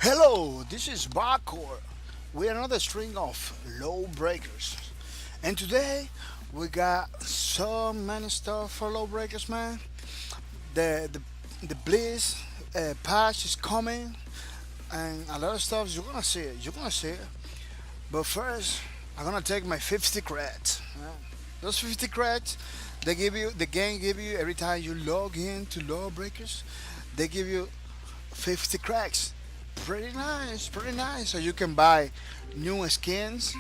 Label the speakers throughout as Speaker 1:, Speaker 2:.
Speaker 1: Hello, this is Barcore with another string of low breakers. And today we got so many stuff for low breakers, man. The Bliss patch is coming and a lot of stuff you're gonna see it. You're gonna see it. But first, I'm gonna take my 50 credits. Those 50 credits, the game give you every time you log in to low breakers, they give you 50 cracks. Pretty nice, pretty nice. So you can buy new skins.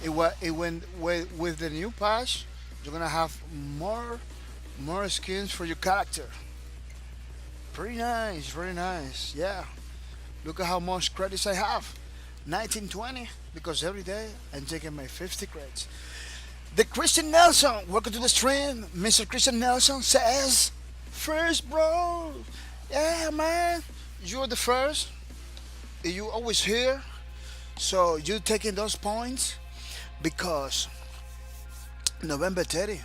Speaker 1: It went with the new patch. You're gonna have more skins for your character. Pretty nice, very nice. Yeah. Look at how much credits I have. 1920 because every day I'm taking my 50 credits. The Christian Nelson, welcome to the stream. Mr. Christian Nelson says, first, bro. Yeah, man. You're the first. You always here, so you taking those points because November 30.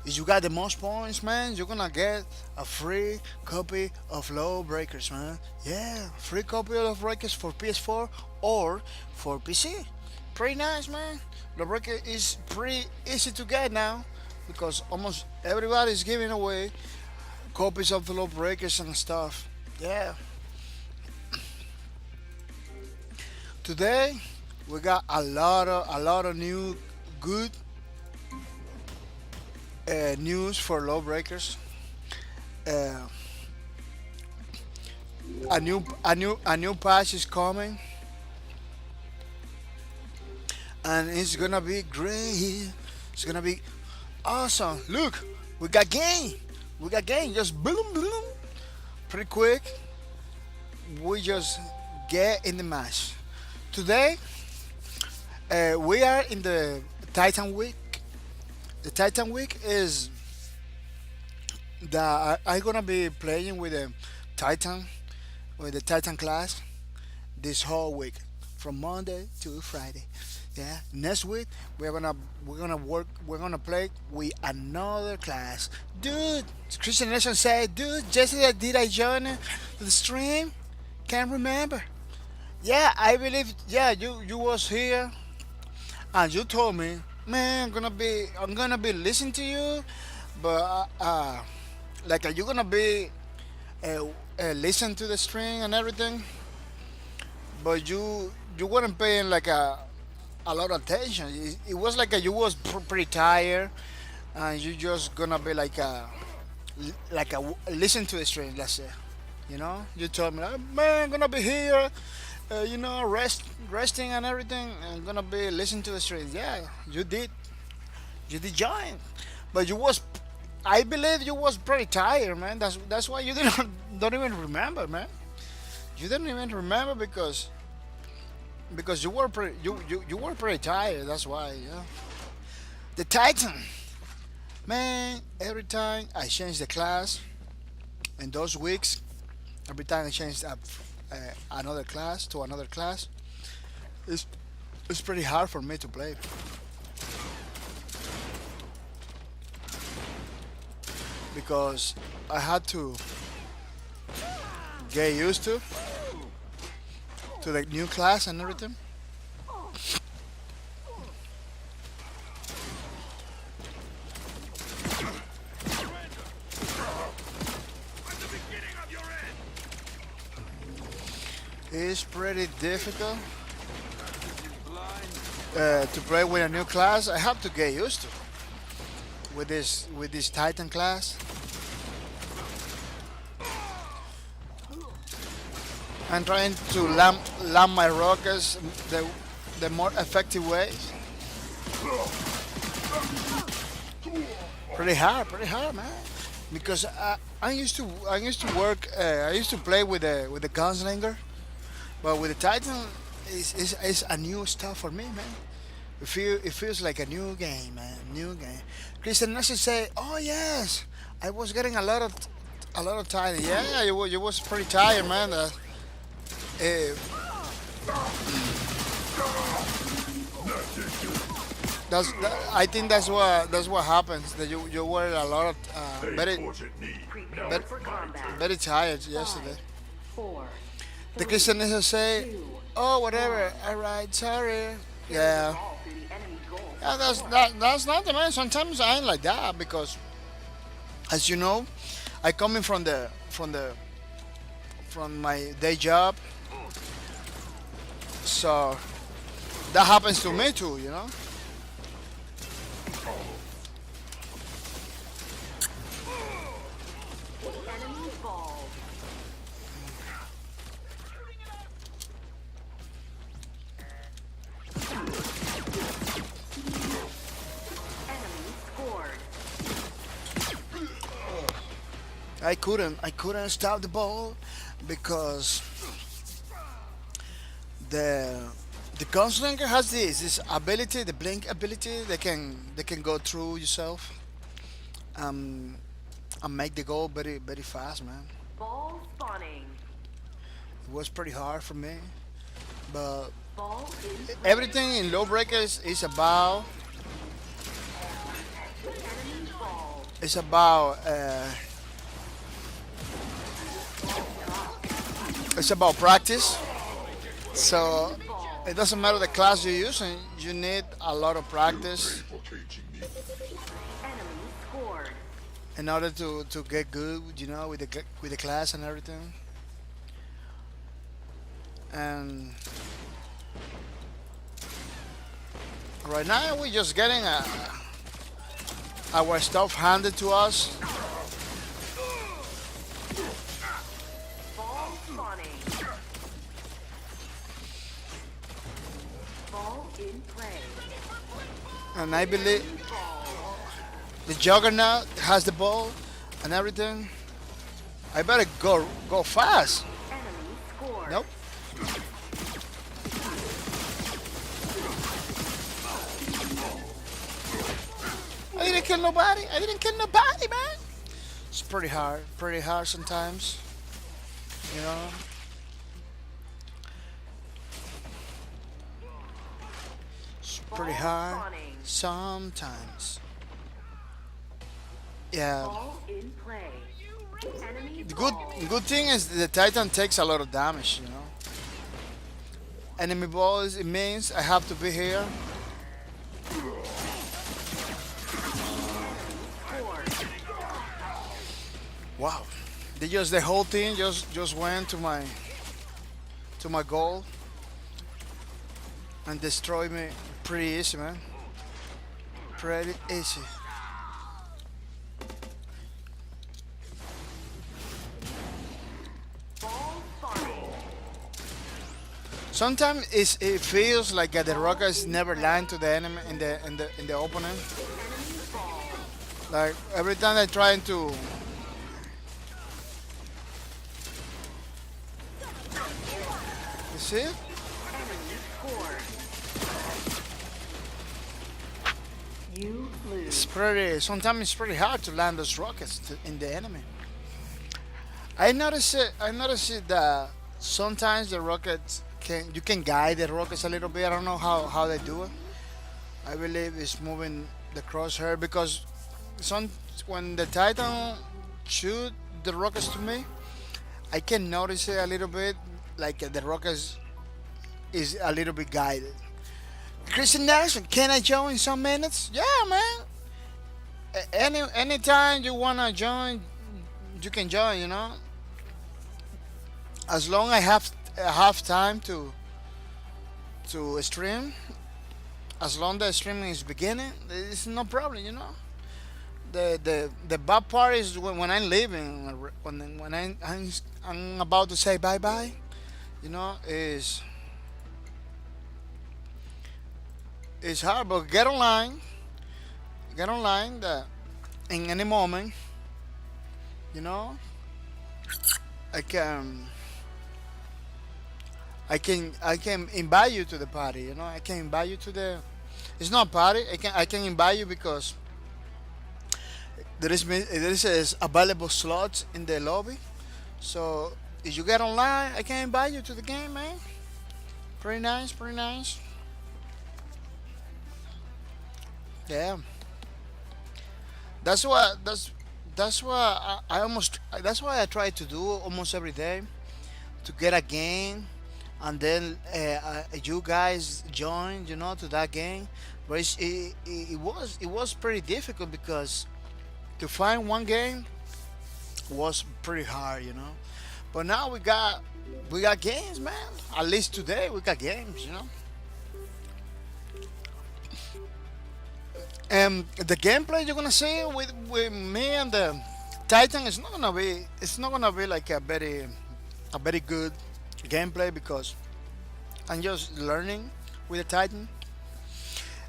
Speaker 1: If you got the most points, man, you're gonna get a free copy of Lawbreakers, man. Yeah, free copy of Lawbreakers for PS4 or for PC. Pretty nice, man. Lawbreaker is pretty easy to get now because almost everybody is giving away copies of the Lawbreakers and stuff. Yeah. Today we got a lot of new good news for lawbreakers. Uh, a new patch is coming, and it's gonna be great. It's gonna be awesome. Look, we got game. We got game. Just boom boom, pretty quick. We just get in the match. Today we are in the Titan Week. The Titan Week is that I'm gonna be playing Titan, with the Titan class this whole week, from Monday to Friday. Yeah. Next week we're gonna play with another class. Dude, Christian Nation said, dude, yesterday did I join the stream? Can't remember. Yeah, I believe. Yeah, you was here and you told me, man, I'm gonna be listening to you, but like, are you gonna be listen to the string and everything? But you weren't paying like a lot of attention. It was like you was pretty tired, and you just gonna be listen to the string. Let's say, you told me, man, I'm gonna be here, resting and everything, and gonna be listening to the streets. Yeah, you did join, but you was, I believe you was pretty tired, man. That's why you didn't don't even remember, man. You didn't even remember because you were pretty tired. That's why, yeah. The Titan, man. Every time I change the class in those weeks, every time I change another class to another class, it's it's pretty hard for me to play because I had to get used to the new class and everything. It's pretty difficult to play with a new class. I have to get used to with this Titan class. I'm trying to land my rockets the more effective ways. Pretty hard, man. Because I used to work. I used to play with the gunslinger, but with the Titan, it's a new stuff for me, man. It feels like a new game, man. New game. Christian Nation say, "Oh yes, I was getting a lot of tired. Yeah, you was pretty tired, man. Uh, I think that's what happens. That you were a lot of very
Speaker 2: Prepare
Speaker 1: very,
Speaker 2: for combat.
Speaker 1: very tired
Speaker 2: Five,
Speaker 1: yesterday.
Speaker 2: four,
Speaker 1: The Christian is say, "Oh, whatever. All right, sorry." Yeah. Yeah, that's not the man. Sometimes I ain't like that because, as you know, I coming from my day job, so that happens to me too. You know. I couldn't stop the ball because the the gunslinger has this ability, the blink ability. They can go through yourself, um, and make the goal very fast, man.
Speaker 2: Ball spawning.
Speaker 1: It was pretty hard for me, but
Speaker 2: Ball in play.
Speaker 1: everything in Lawbreakers is about
Speaker 2: Enemy ball.
Speaker 1: it's about it's about practice. So it doesn't matter the class you're using, you need a lot of practice
Speaker 2: Enemy scored.
Speaker 1: in order to get good, with with the class and everything. And right now we're just getting our stuff handed to us.
Speaker 2: Ball spawning. Ball in play.
Speaker 1: And I believe
Speaker 2: Ball.
Speaker 1: the Juggernaut has the ball and everything. I better go fast.
Speaker 2: Enemy scored.
Speaker 1: Nope. I didn't kill nobody. I didn't kill nobody, man. It's pretty hard sometimes. You know, it's pretty
Speaker 2: Ball
Speaker 1: hard
Speaker 2: spawning.
Speaker 1: sometimes. Yeah.
Speaker 2: Ball in play. Enemy
Speaker 1: The
Speaker 2: ball.
Speaker 1: good thing is the Titan takes a lot of damage. Enemy balls. It means I have to be here.
Speaker 2: Scored.
Speaker 1: Wow. The whole team just went to my goal and destroyed me pretty easy, man. Pretty easy.
Speaker 2: Ball spawning.
Speaker 1: Sometimes it feels like the rockets never land to the enemy in the opponent.
Speaker 2: Enemy ball.
Speaker 1: Like every time they're trying to. You see?
Speaker 2: Enemy scored. You lose.
Speaker 1: Sometimes it's pretty hard to land those rockets in the enemy. I noticed it that sometimes the rockets you can guide the rockets a little bit. I don't know how they do it. I believe it's moving the crosshair because some when the Titan shoot the rockets to me, I can notice it a little bit, like the rockets is a little bit guided. Christian Nelson, can I join in some minutes? Yeah, man. Anytime you wanna join, you can join. As long I have time to stream, as long the streaming is beginning, it's no problem. The bad part is when I'm leaving, when I'm about to say bye bye, is it's hard. But get online that in any moment, you know, I can. I can invite you to the party. I can invite you to the. It's not party. I can invite you because there is available slots in the lobby. So if you get online, I can invite you to the game, man. Pretty nice, pretty nice. Yeah, that's why I try to do almost every day. to get a game, and then you guys joined, to that game. But it was pretty difficult because to find one game was pretty hard. But now we got games, man. At least today we got games. And the gameplay you're gonna see with me and the Titan is not gonna be it's not gonna be like a very good gameplay because I'm just learning with the Titan.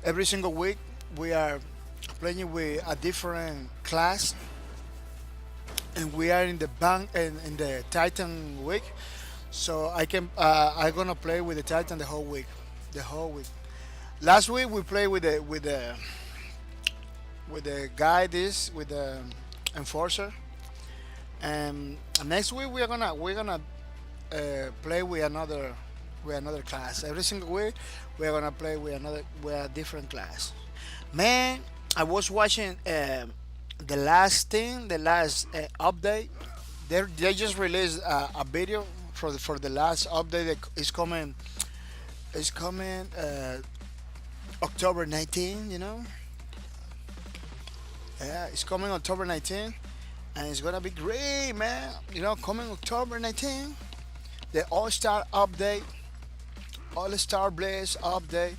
Speaker 1: Every single week we are playing with a different class, and we are in the bank in the Titan week. So I'm gonna play with the Titan the whole week. The whole week. Last week we played with the guy this with the enforcer, and next week we're gonna play with another class. Every single week we're gonna play with a different class. Man, I was watching the last update. They just released a video for the last update that is coming. Is coming October 19. Yeah, it's coming October 19, and it's gonna be great, man. Coming October 19, the All Star update, All Star Blaze update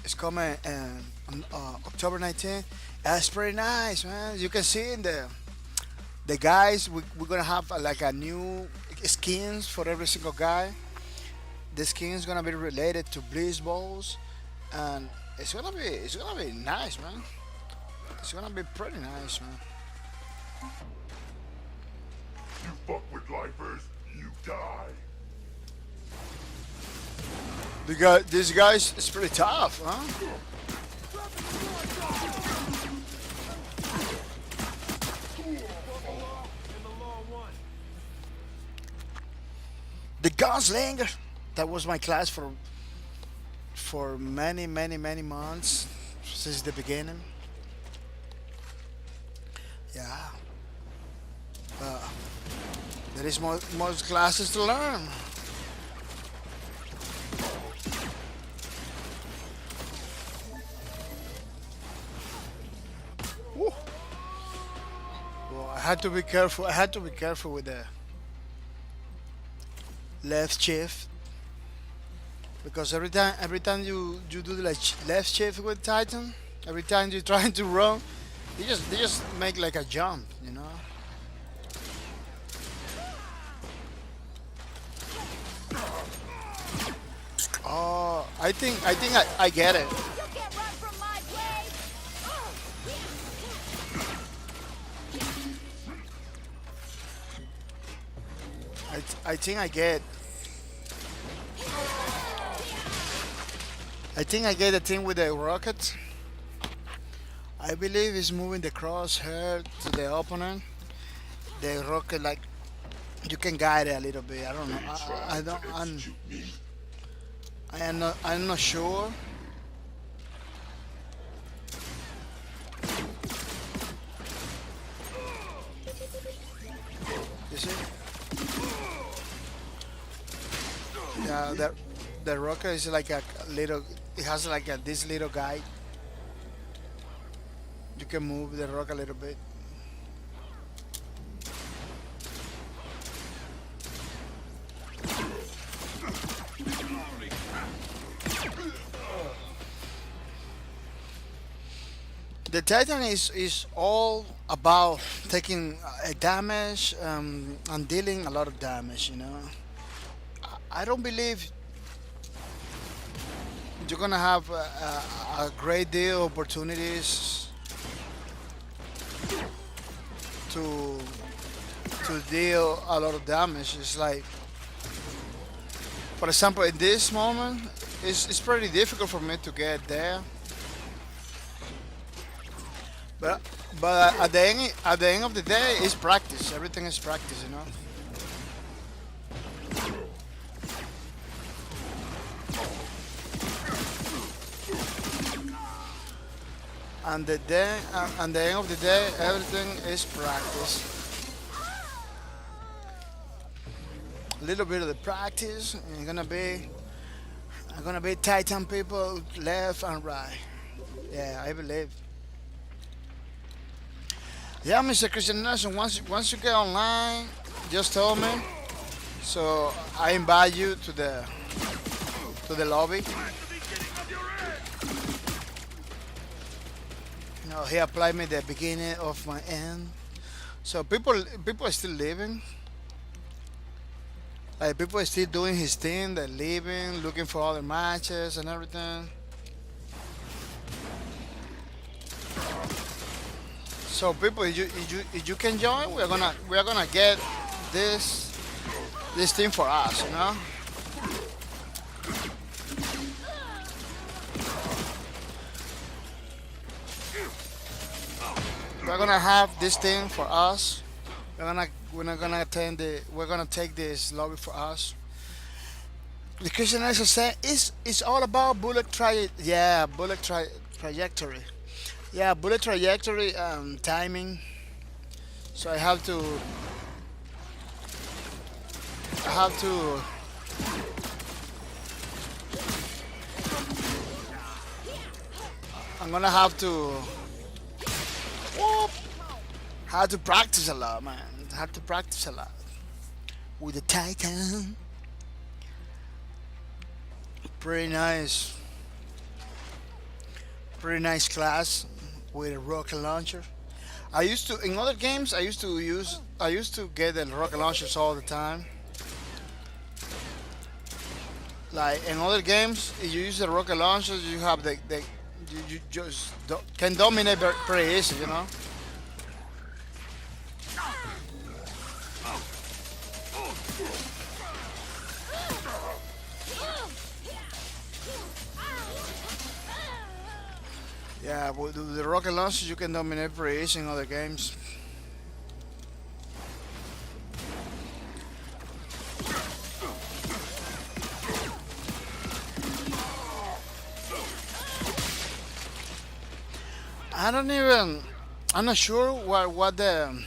Speaker 1: is coming on October 19. That's pretty nice, man. You can see in the guys, we're gonna have like a new skins for every single guy. The skin is gonna be related to Blizz Balls, and it's gonna be nice, man. It's gonna be pretty nice, man.
Speaker 3: You fuck with lifers, you die.
Speaker 1: These guys is pretty tough, huh? The Gunslinger. That was my class for many, many, many months since the beginning. Yeah. Uh, there is more classes to learn. Woo. Well, I had to be careful. I had to be careful with the left shift because every time you do like left shift with Titan, every time you're trying to run, they just make like a jump. Oh, I think I get it.
Speaker 2: You can't run from my blade!
Speaker 1: I think I get. I think I get the thing with the rocket. I believe it's moving the crosshair to the opponent. The rocket, like, you can guide it a little bit. I don't know. I don't. I'm not sure. You see? Yeah, the rocket is like a little. It has like this little guide. You can move the rock a little bit. The Titan is all about taking damage and dealing a lot of damage. I don't believe you're gonna have a great deal of opportunities to to deal a lot of damage. It's like, for example, in this moment, it's pretty difficult for me to get there. But at the end of the day, it's practice. Everything is practice. And the end of the day, everything is practice. a little bit of the practice, and gonna be Titan people left and right. Yeah, I believe. Yeah, Mr. Christian Nelson. Once you get online, just tell me. So I invite you to the lobby. No, he applied me the beginning of my end. So people are still living. Like people are still doing his thing. They're living, looking for other matches and everything. So people, if you can join, we're gonna get this this thing for us. You know. We're gonna have this thing for us. We're not gonna attend the. We're gonna take this lobby for us. The Christian also said it's all about trajectory. Yeah, bullet trajectory timing. So I have to I'm gonna have to practice a lot, man. Have to practice a lot with the Titan. Pretty nice, pretty nice class with a rocket launcher. I used to in other games. I used to get the rocket launchers all the time. Like in other games, if you use the rocket launchers, you have you just can dominate pretty easy, you know. Yeah, with the rocket launchers, you can dominate pretty easy in other games. I don't even. I'm not sure what the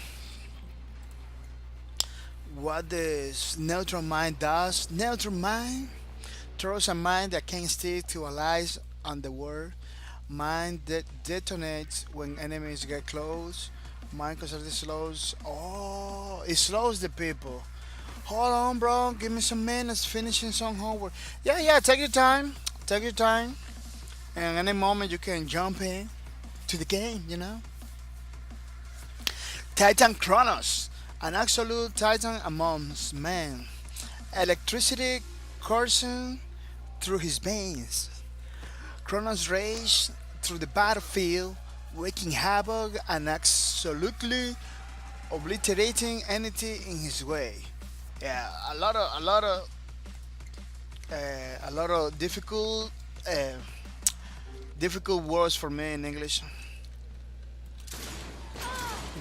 Speaker 1: neutral mine does. Neutral mine throws a mine that can stick to allies on the world. Mine detonates when enemies get close. Mine constantly slows. Oh, it slows the people. Hold on, bro. Give me some minutes. Finishing some homework. Yeah, yeah. Take your time. Take your time. And any moment you can jump in to the game. You know. Titan Kronos, an absolute titan amongst men. Electricity coursing through his veins. Kronos rage through the battlefield, wreaking havoc and absolutely obliterating anything in his way. Yeah, a lot of difficult words for me in English,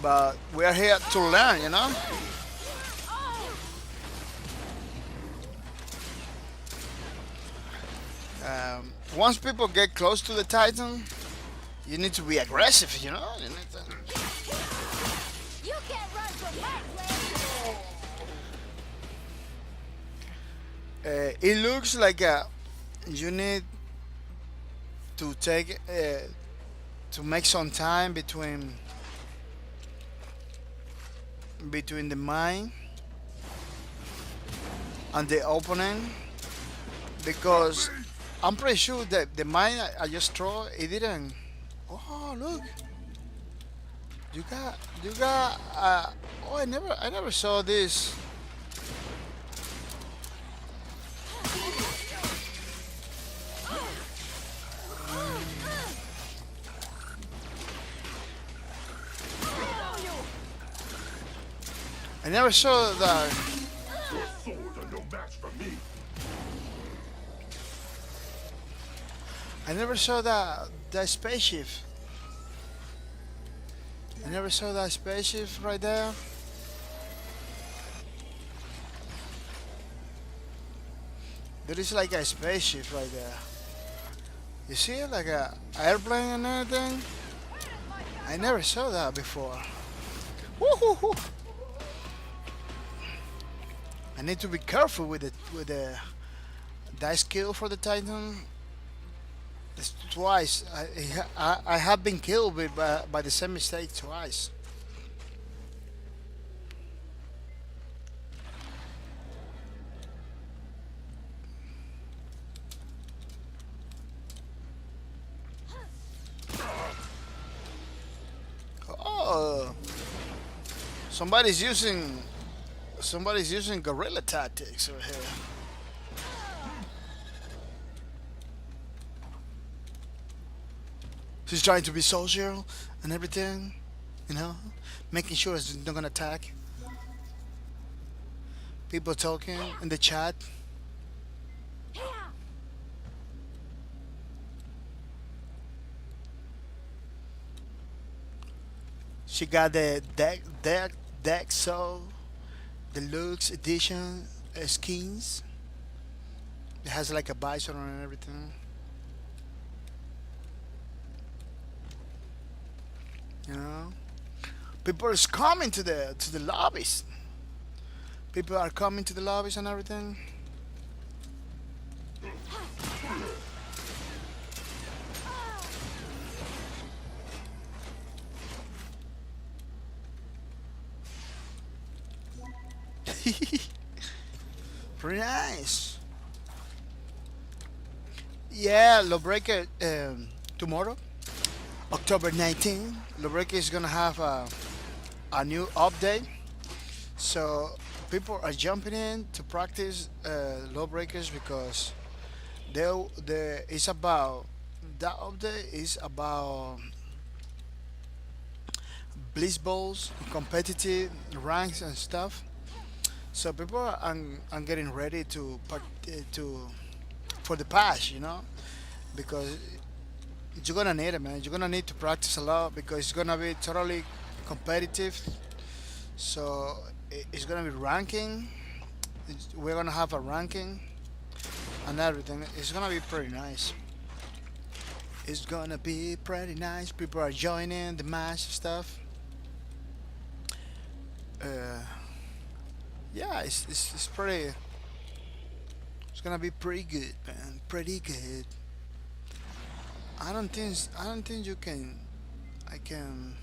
Speaker 1: but we are here to learn, you know. Once people get close to the Titan, you need to be aggressive, you know. You need to,
Speaker 2: You can't run from my
Speaker 1: it looks like you need to take to make some time between the mine and the opponent, because I'm pretty sure that the mine I just throw it didn't. Oh look, you got. Oh, I never saw this. I never saw that.
Speaker 3: Your swords are no match for me.
Speaker 1: I never saw that spaceship. I never saw that spaceship right there. There is like a spaceship right there. You see it like a airplane and everything? I never saw that before. Woo-hoo-hoo. I need to be careful with the dice skill for the Titan. It's twice. I have been killed by the same mistake twice. Oh, somebody's using somebody's using guerrilla tactics over here. She's trying to be social and everything, you know, making sure it's not gonna attack. People talking in the chat. She got the deck so deluxe edition skins. It has like a bison and everything. You know, people is coming to the lobbies. People are coming to the lobbies and everything. Pretty nice. Yeah, Lawbreaker tomorrow, October 19th. Lawbreaker is gonna have a new update. So people are jumping in to practice Lawbreakers because they it's about that update is about Blitz Bowls, competitive ranks and stuff. So people are getting ready to for the patch, you know, because you're gonna need it, man. You're gonna need to practice a lot because it's gonna be totally competitive. So it's gonna be ranking. We're gonna have a ranking and everything. It's gonna be pretty nice. It's gonna be pretty nice. People are joining the match stuff. Uh, yeah, it's pretty. It's gonna be pretty good, man. Pretty good. I don't think you can. I can.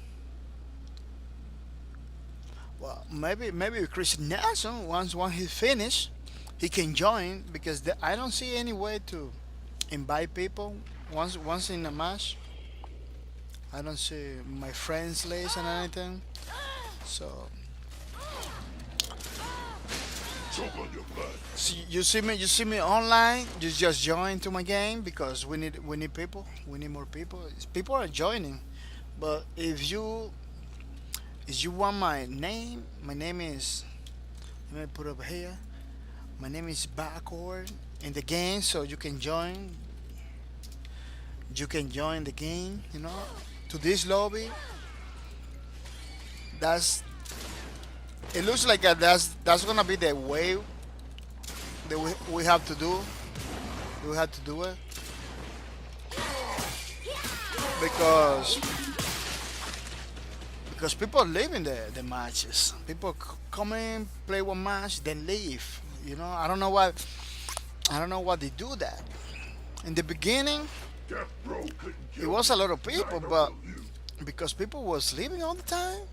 Speaker 1: Well, maybe Chris Nelson once he's finished, he can join because I don't see any way to invite people once in a match. I don't see my friends list and anything. So,
Speaker 3: Choke on your butt.
Speaker 1: you see me online. You just join to my game because we need people. We need more people. People are joining, but if you want my name is, let me put up here. My name is Backward in the game, so you can join. You can join the game, you know, to this lobby. That's. It looks like that's gonna be the way that we have to do. We have to do it because people live in the matches. People come in, play one match, then leave. You know, I don't know why they do that. In the beginning,
Speaker 3: Death Row couldn't
Speaker 1: it
Speaker 3: kill
Speaker 1: was
Speaker 3: me.
Speaker 1: a lot of people,
Speaker 3: Neither
Speaker 1: but
Speaker 3: will you.
Speaker 1: because people was leaving all the time,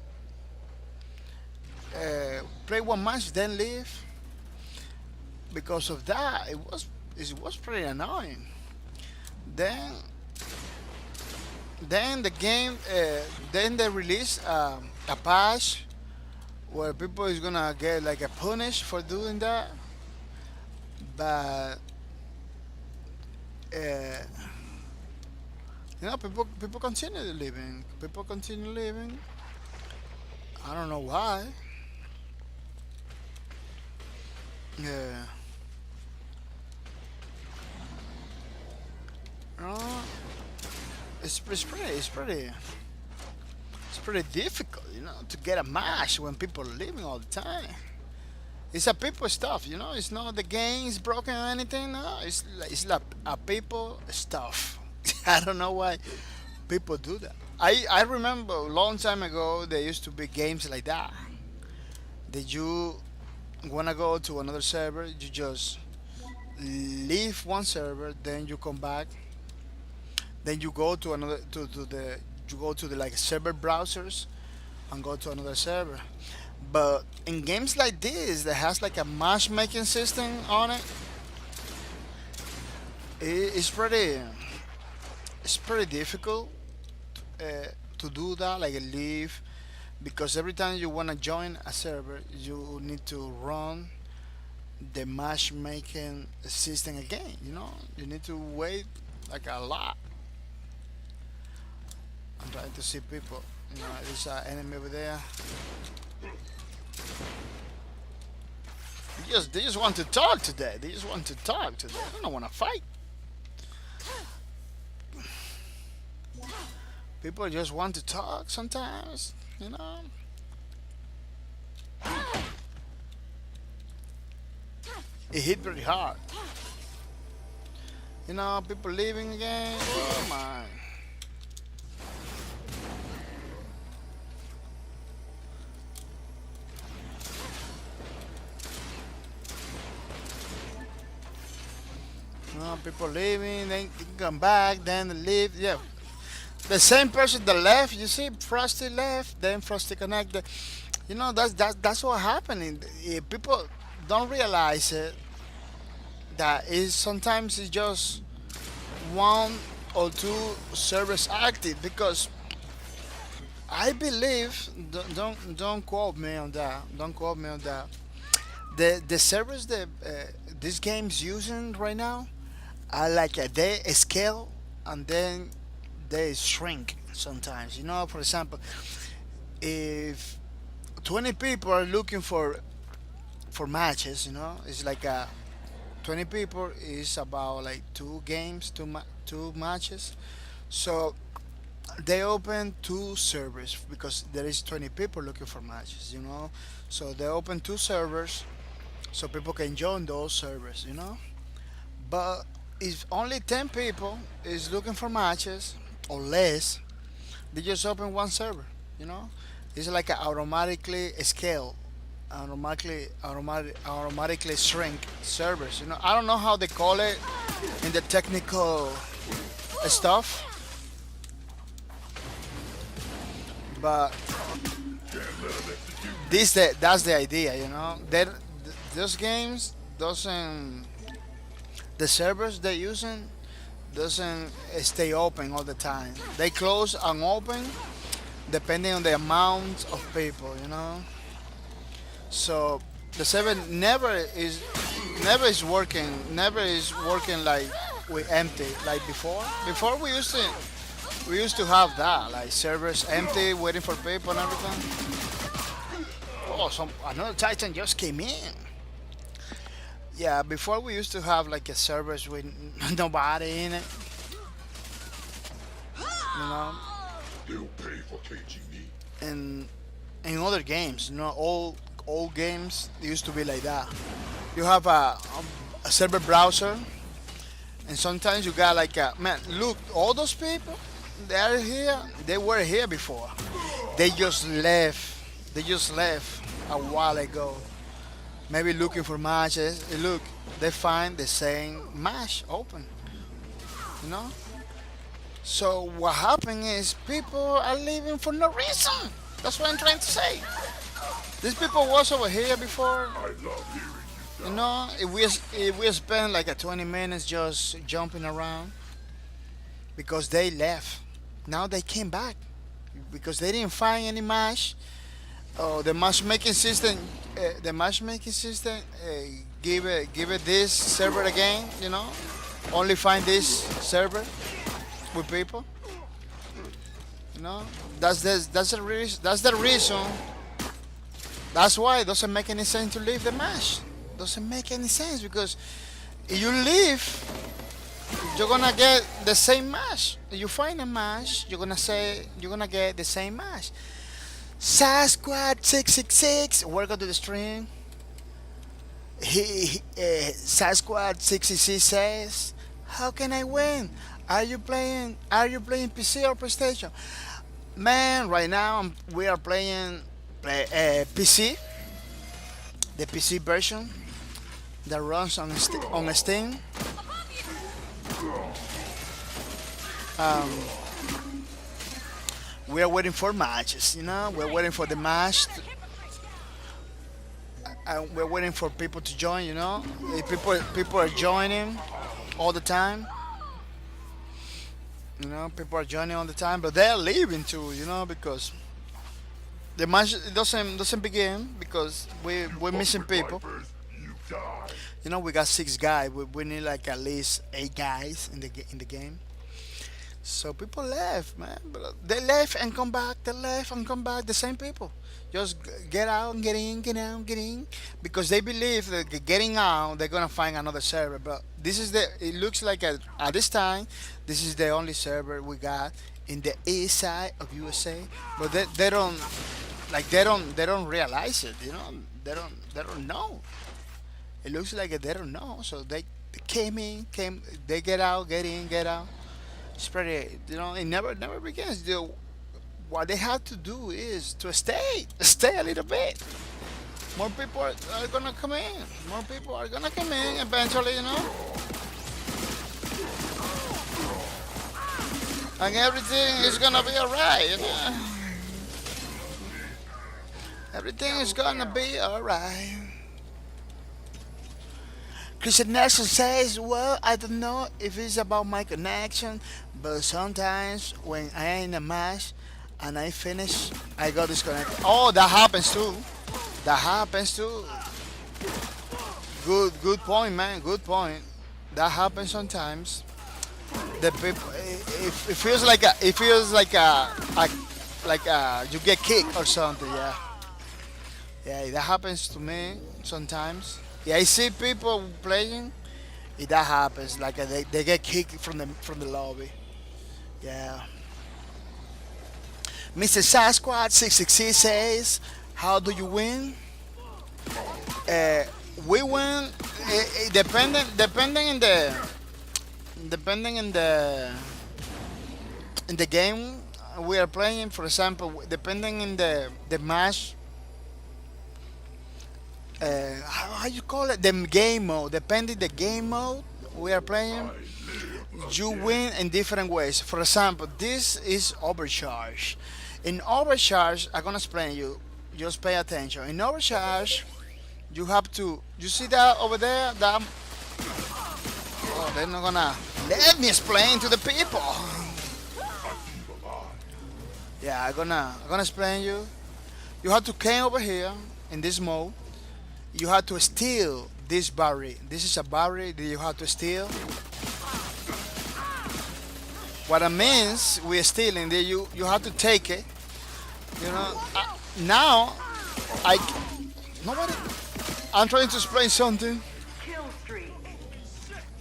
Speaker 1: play one match, then leave. Because of that, it was pretty annoying. Then the game, then they release a patch where people is gonna get like a punish for doing that. But you know, people continue living. People continue living. I don't know why. Yeah. Uh, it's pretty difficult, you know, to get a match when people are leaving all the time. It's a people stuff, you know. It's not the game's broken or anything. No, it's like a people stuff. I don't know why people do that. I remember a long time ago there used to be games like that. That wanna go to another server, you just leave one server, then you come back, then you go to another to the you go to the like server browsers and go to another server. But in games like this that has like a matchmaking system on it, it's pretty difficult to do that, like leave, because every time you wanna join a server, you need to run the matchmaking system again. You need to wait like a lot. I'm trying to see people. There's an enemy over there. They just want to talk today. They just want to talk today. They don't want to fight. People just want to talk sometimes. It hit pretty hard. People leaving again. Oh my. People leaving, then come back, then leave. Yeah, the same person that left. You see, Frosty left, then Frosty connected. That's what happening. People don't realize it. That is sometimes it's just one or two servers active because I believe don't quote me on that. Don't quote me on that. The servers that this game's using right now are like they scale and then they shrink sometimes. For example, if 20 people are looking for matches, it's like 20 people is about like two games, two matches. So they open two servers because there is 20 people looking for matches. So they open two servers so people can join those servers. But if only 10 people is looking for matches or less, they just open one server. You know, it's like a automatically scale, automatically shrink servers. I don't know how they call it in the technical stuff, but that's the idea. Those games doesn't the servers they're using doesn't stay open all the time. They close and open depending on the amount of people. So the server never is working like with empty like before. Before we used to have that like servers empty waiting for people and everything. Oh, another Titan just came in. Yeah, before we used to have like a servers with nobody in it. You know,
Speaker 3: They'll pay for caging me.
Speaker 1: and in other games, all games used to be like that. You have a server browser, and sometimes you got like a man. Look, all those people they are here. They were here before. They just left. They just left a while ago. Maybe looking for matches. Look, they find the same match open. You know. So what happened is people are leaving for no reason. That's what I'm trying to say. These people was over here before.
Speaker 3: I love hearing you.
Speaker 1: If we spend like a 20 minutes just jumping around because they left. Now they came back because they didn't find any match. Oh, the matchmaking system give it this server again. Only find this server with people. That's the reason. That's why it doesn't make any sense to leave the match. Doesn't make any sense because if you leave, you're gonna get the same match. If you find a match, you're gonna get the same match. Sasquatch 666, welcome to the stream. Sasquatch 666 says, "How can I win? Are you playing PC or PlayStation?" Man, right now we are playing PC the PC version that runs on Steam. We are waiting for matches, you know. We're waiting for the match, and we're waiting for people to join, you know. People are joining all the time, you know. People are joining all the time, but they're leaving too, you know, because the match doesn't begin because we're missing people.
Speaker 3: Lifers, you die.
Speaker 1: You know, we got 6 guys. We need like at least 8 guys in the game. So people left, man. But they left and come back. They left and come back. The same people. Just get out and get in, get out, get in, because they believe that getting out, they're gonna find another server. But this is the. It looks like at this time, this is the only server we got in the east side of USA. But they don't like they don't realize it. You know, they don't know. It looks like they don't know. So they came. They get out, get in, get out. It's pretty, you know, it never begins. What they have to do is to stay a little bit. More people are gonna come in. More people are gonna come in eventually, you know. And everything is gonna be alright, you know. Everything is gonna be alright. Christian Nelson says, well, I don't know if it's about my connection, but sometimes when I am in a match and I finish, I got disconnected. Oh, that happens too. That happens too. Good point, man. Good point. That happens sometimes. The people, it feels like you get kicked or something. Yeah, yeah. That happens to me sometimes. Yeah, I see people playing. If that happens, like they get kicked from the lobby. Yeah. Mr. Sasquatch 666 says, "How do you win?" We win depending in the game we are playing. For example, depending in the match. How you call it, the game mode, depending the game mode we are playing, you win in different ways. For example, this is overcharge. In overcharge, I'm gonna explain you, just pay attention. In overcharge, you have to, you see that over there, that, oh, they're not gonna let me explain to the people. Yeah, I'm gonna explain you. You have to come over here in this mode. You have to steal this battery. This is a battery that you have to steal. What it means we're stealing, that you have to take it. You know. Now, nobody. I'm trying to explain something.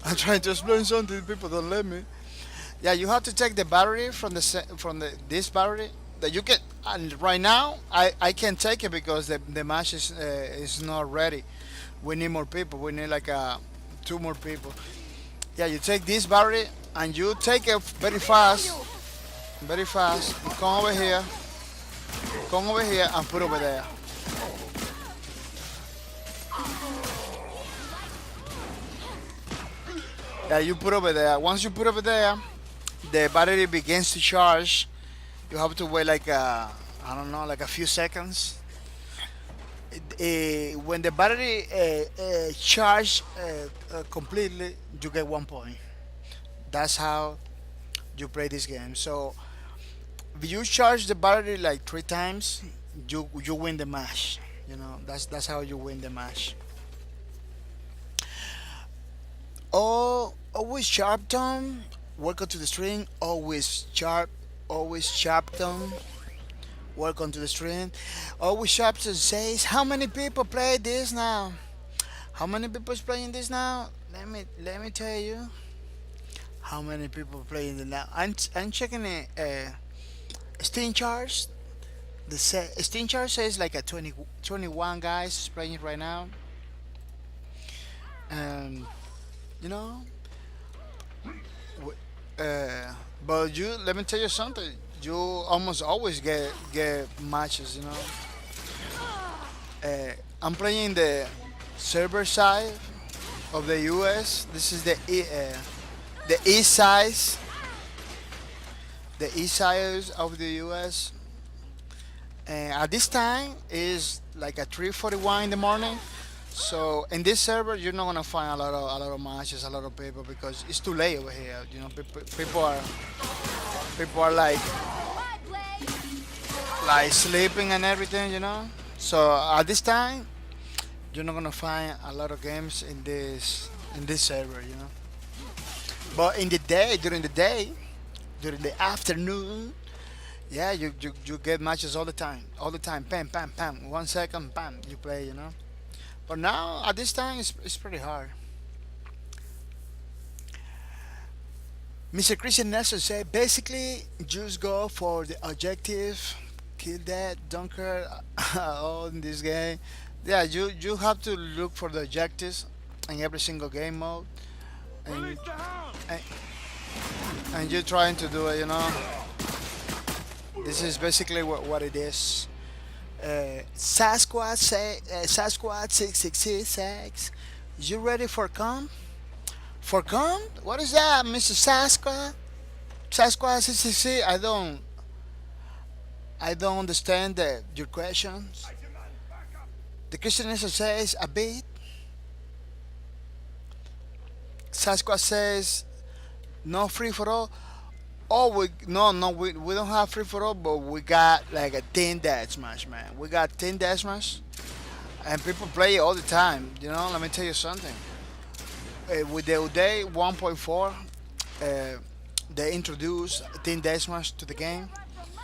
Speaker 1: I'm trying to explain something. People don't let me. Yeah, you have to take the battery from this battery that you can. And right now, I can't take it because the match is not ready. We need more people. We need like 2 more people. Yeah, you take this battery and you take it very fast, very fast. You come over here and put over there. Yeah, you put over there. Once you put over there, the battery begins to charge. You have to wait like I don't know, like a few seconds. When the battery charge completely, you get 1 point. That's how you play this game. So if you charge the battery like 3 times, you win the match. You know, that's how you win the match. Oh, always sharp tone. Welcome to the stream. Always sharp tone. Welcome to the stream. Always sharp tone says, how many people play this now? How many people is playing this now? Let me tell you. How many people playing it now? I'm checking it. Steam charts. Steam chart says like a 21 guys is playing it right now. And you know, w- uh, but let me tell you something. You almost always get matches. You know, I'm playing the server side of the US. This is the east side, the east side of the US. And at this time is like at 3:41 in the morning. So in this server, you're not gonna find a lot of matches, a lot of people because it's too late over here. You know, people are
Speaker 2: My blade.
Speaker 1: like sleeping and everything. You know, so at this time, you're not gonna find a lot of games in this server. You know, but in the day, during the afternoon, yeah, you get matches all the time. Pam, pam, pam. 1 second, pam, you play. You know. But now at this time, it's pretty hard. Mr. Christian Nelson said basically just go for the objective, kill that, don't care all in this game. Yeah, you have to look for the objectives in every single game mode, and and, and you're trying to do it. You know, this is basically what it is. Sasquatch 666. You ready for come? For come? What is that, Mr. Sasquatch? Sasquatch 666. I don't understand your questions. The Christian answer says a bit. Sasquatch says no free for all. Oh, we don't have free for all, but we got like a 10 deathmatch, man. We got 10 deathmatch, and people play it all the time. You know, let me tell you something. With the Uday 1.4, they introduced 10 deathmatch to the game,
Speaker 2: Run from my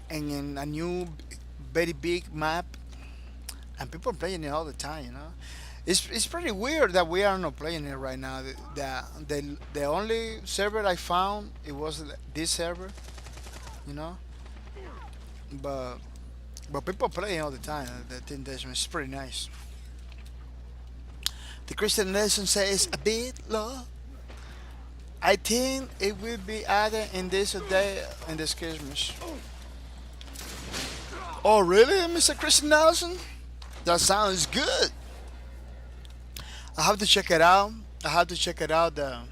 Speaker 2: blade.
Speaker 1: and in a new, very big map, and people playing it all the time. You know, it's pretty weird that we are not playing it right now. The only server I found it was this server, you know. But people play it all the time. The Team Deathmatch is pretty nice. The Christian Nelson says a bit low. I think it will be added in this day in this Christmas. Oh really, Mr. Christian Nelson? That sounds good. I have to check it out. I have to check it out the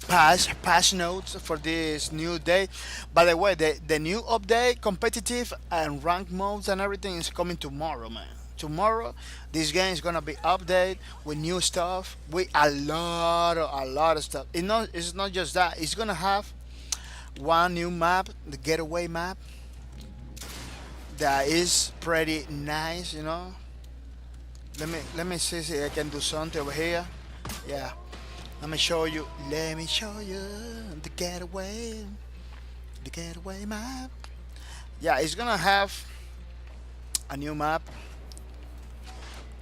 Speaker 1: patch notes for this new day. By the way, the new update, competitive and ranked modes and everything is coming tomorrow, man. Tomorrow, this game is gonna be updated with new stuff, with a lot of stuff. It's not just that. It's gonna have one new map, the getaway map, that is pretty nice, you know. Let me see if I can do something over here. Yeah. Let me show you. Let me show you the getaway. The getaway map. Yeah, it's gonna have a new map.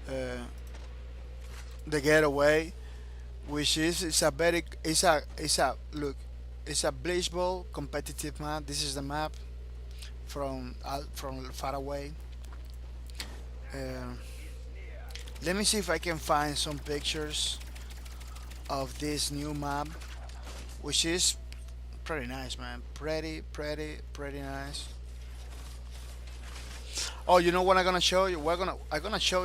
Speaker 1: The getaway, which is it's a look. It's a bleach ball competitive map. This is the map from far away. Uh, Let me see if I can find some pictures of this new map, which is pretty nice, man. Pretty nice. Oh, you know what I'm gonna show you? I'm gonna show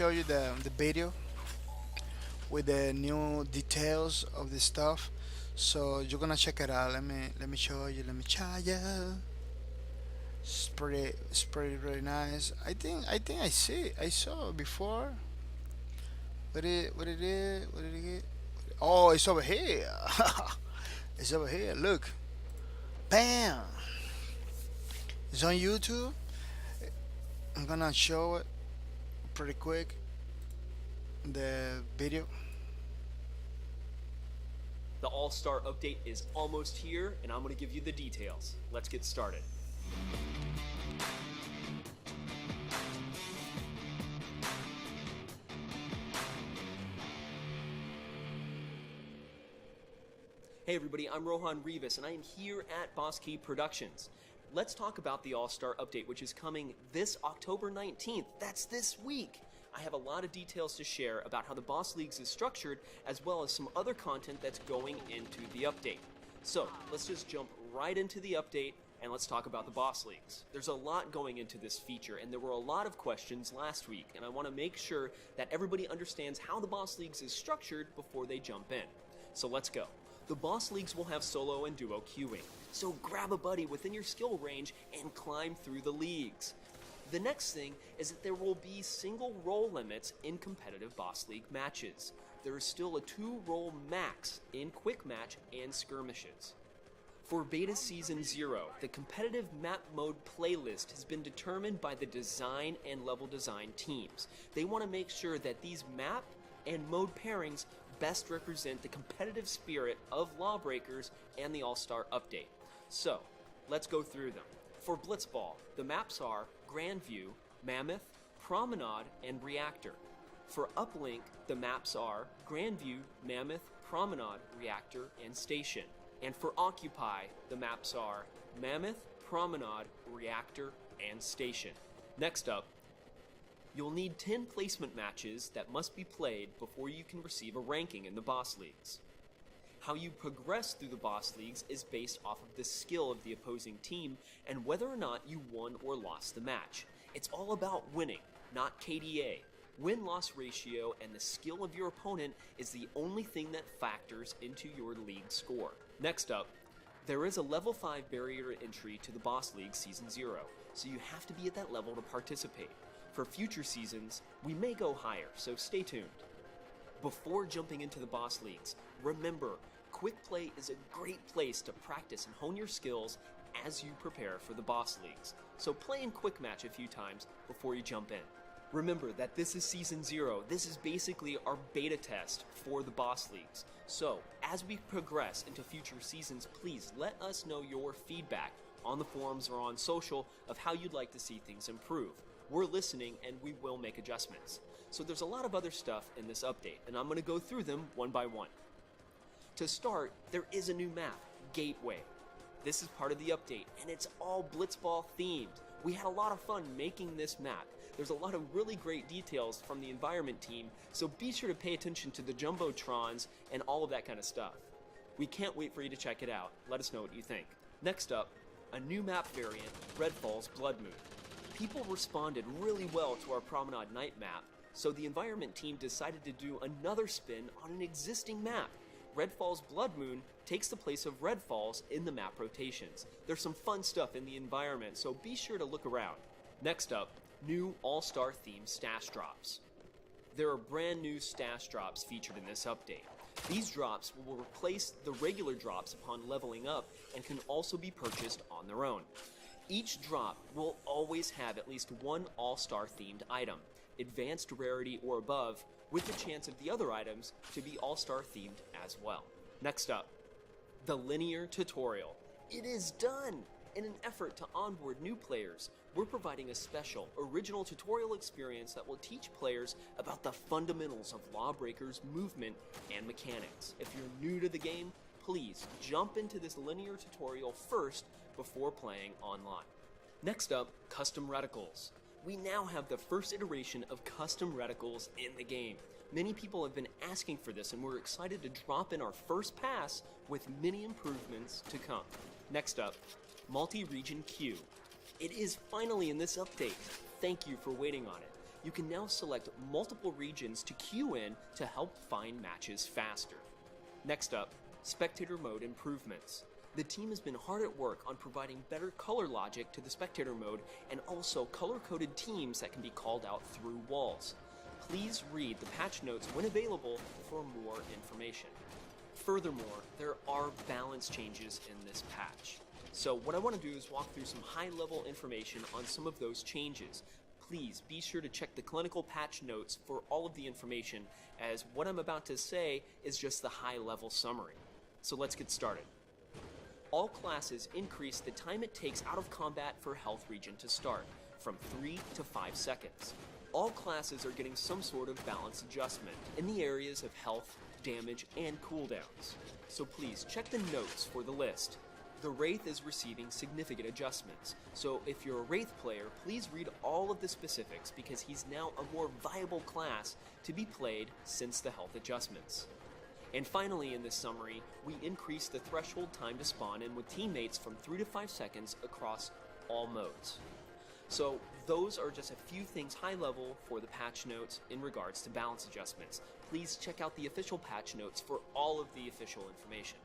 Speaker 1: you the video with the new details of this stuff. So you're gonna check it out. Let me show you. Let me show you. It's pretty really nice. I see. I saw it before. What did it get? Oh, it's over here. It's over here. Look. Bam. It's on YouTube. I'm gonna show it pretty quick. The video.
Speaker 4: The All-Star update is almost here, and I'm going to give you the details. Let's get started. Hey everybody, I'm Rohan Rivas, and I am here at Boss Key Productions. Let's talk about the All-Star update, which is coming this October 19th. That's this week. I have a lot of details to share about how the Boss Leagues is structured, as well as some other content that's going into the update. So, let's just jump right into the update And let's talk about the boss leagues. There's a lot going into this feature, and there were a lot of questions last week, and I want to make sure that everybody understands how the boss leagues is structured before they jump in. So let's go. The boss leagues will have solo and duo queuing, so grab a buddy within your skill range and climb through the leagues. The next thing is that there will be single role limits in competitive boss league matches. There is still a 2-role max in quick match and skirmishes. For Beta Season 0, the competitive map mode playlist has been determined by the design and level design teams. They want to make sure that these map and mode pairings best represent the competitive spirit of Lawbreakers and the All-Star update. So, let's go through them. For Blitzball, the maps are Grandview, Mammoth, Promenade, and Reactor. For Uplink, the maps are Grandview, Mammoth, Promenade, Reactor, and Station. And for Occupy, the maps are Mammoth, Promenade, Reactor, and Station. Next up, you'll need 10 placement matches that must be played before you can receive a ranking in the boss leagues. How you progress through the boss leagues is based off of the skill of the opposing team and whether or not you won or lost the match. It's all about winning, not KDA. Win-loss ratio and the skill of your opponent is the only thing that factors into your league score. Next up, there is a level 5 barrier to entry to the boss league Season 0, so you have to be at that level to participate. For future seasons, we may go higher, so stay tuned. Before jumping into the boss leagues, remember, Quick Play is a great place to practice and hone your skills as you prepare for the boss leagues, so play in Quick Match a few times before you jump in. Remember that this is Season 0, this is basically our beta test for the boss leagues. So, as we progress into future seasons, please let us know your feedback on the forums or on social of how you'd like to see things improve. We're listening and we will make adjustments. So there's a lot of other stuff in this update, and I'm going to go through them one by one. To start, there is a new map, Gateway. This is part of the update, and it's all Blitzball themed. We had a lot of fun making this map. There's a lot of really great details from the environment team, so be sure to pay attention to the Jumbotrons and all of that kind of stuff. We can't wait for you to check it out. Let us know what you think. Next up, a new map variant, Redfall's Blood Moon. People responded really well to our Promenade Night map, so the environment team decided to do another spin on an existing map. Redfall's Blood Moon takes the place of Redfall's in the map rotations. There's some fun stuff in the environment, so be sure to look around. Next up, new All-Star themed stash drops. There are brand new stash drops featured in this update. These drops will replace the regular drops upon leveling up and can also be purchased on their own. Each drop will always have at least one All-Star themed item, advanced rarity or above, with the chance of the other items to be All-Star themed as well. Next up, the linear tutorial. It is done! In an effort to onboard new players, we're providing a special, original tutorial experience that will teach players about the fundamentals of Lawbreakers movement and mechanics. If you're new to the game, please jump into this linear tutorial first before playing online. Next up, custom reticles. We now have the first iteration of custom reticles in the game. Many people have been asking for this, and we're excited to drop in our first pass with many improvements to come. Next up, multi-region queue. It is finally in this update. Thank you for waiting on it. You can now select multiple regions to queue in to help find matches faster. Next up, spectator mode improvements. The team has been hard at work on providing better color logic to the spectator mode and also color-coded teams that can be called out through walls. Please read the patch notes when available for more information. Furthermore, there are balance changes in this patch. So what I want to do is walk through some high-level information on some of those changes. Please be sure to check the clinical patch notes for all of the information, as what I'm about to say is just the high-level summary. So let's get started. All classes increase the time it takes out of combat for health regen to start, from 3 to 5 seconds. All classes are getting some sort of balance adjustment in the areas of health, damage, and cooldowns. So please check the notes for the list. The Wraith is receiving significant adjustments, so if you're a Wraith player, please read all of the specifics because he's now a more viable class to be played since the health adjustments. And finally, in this summary, we increased the threshold time to spawn in with teammates from 3 to 5 seconds across all modes. So those are just a few things high level for the patch notes in regards to balance adjustments. Please check out the official patch notes for all of the official information.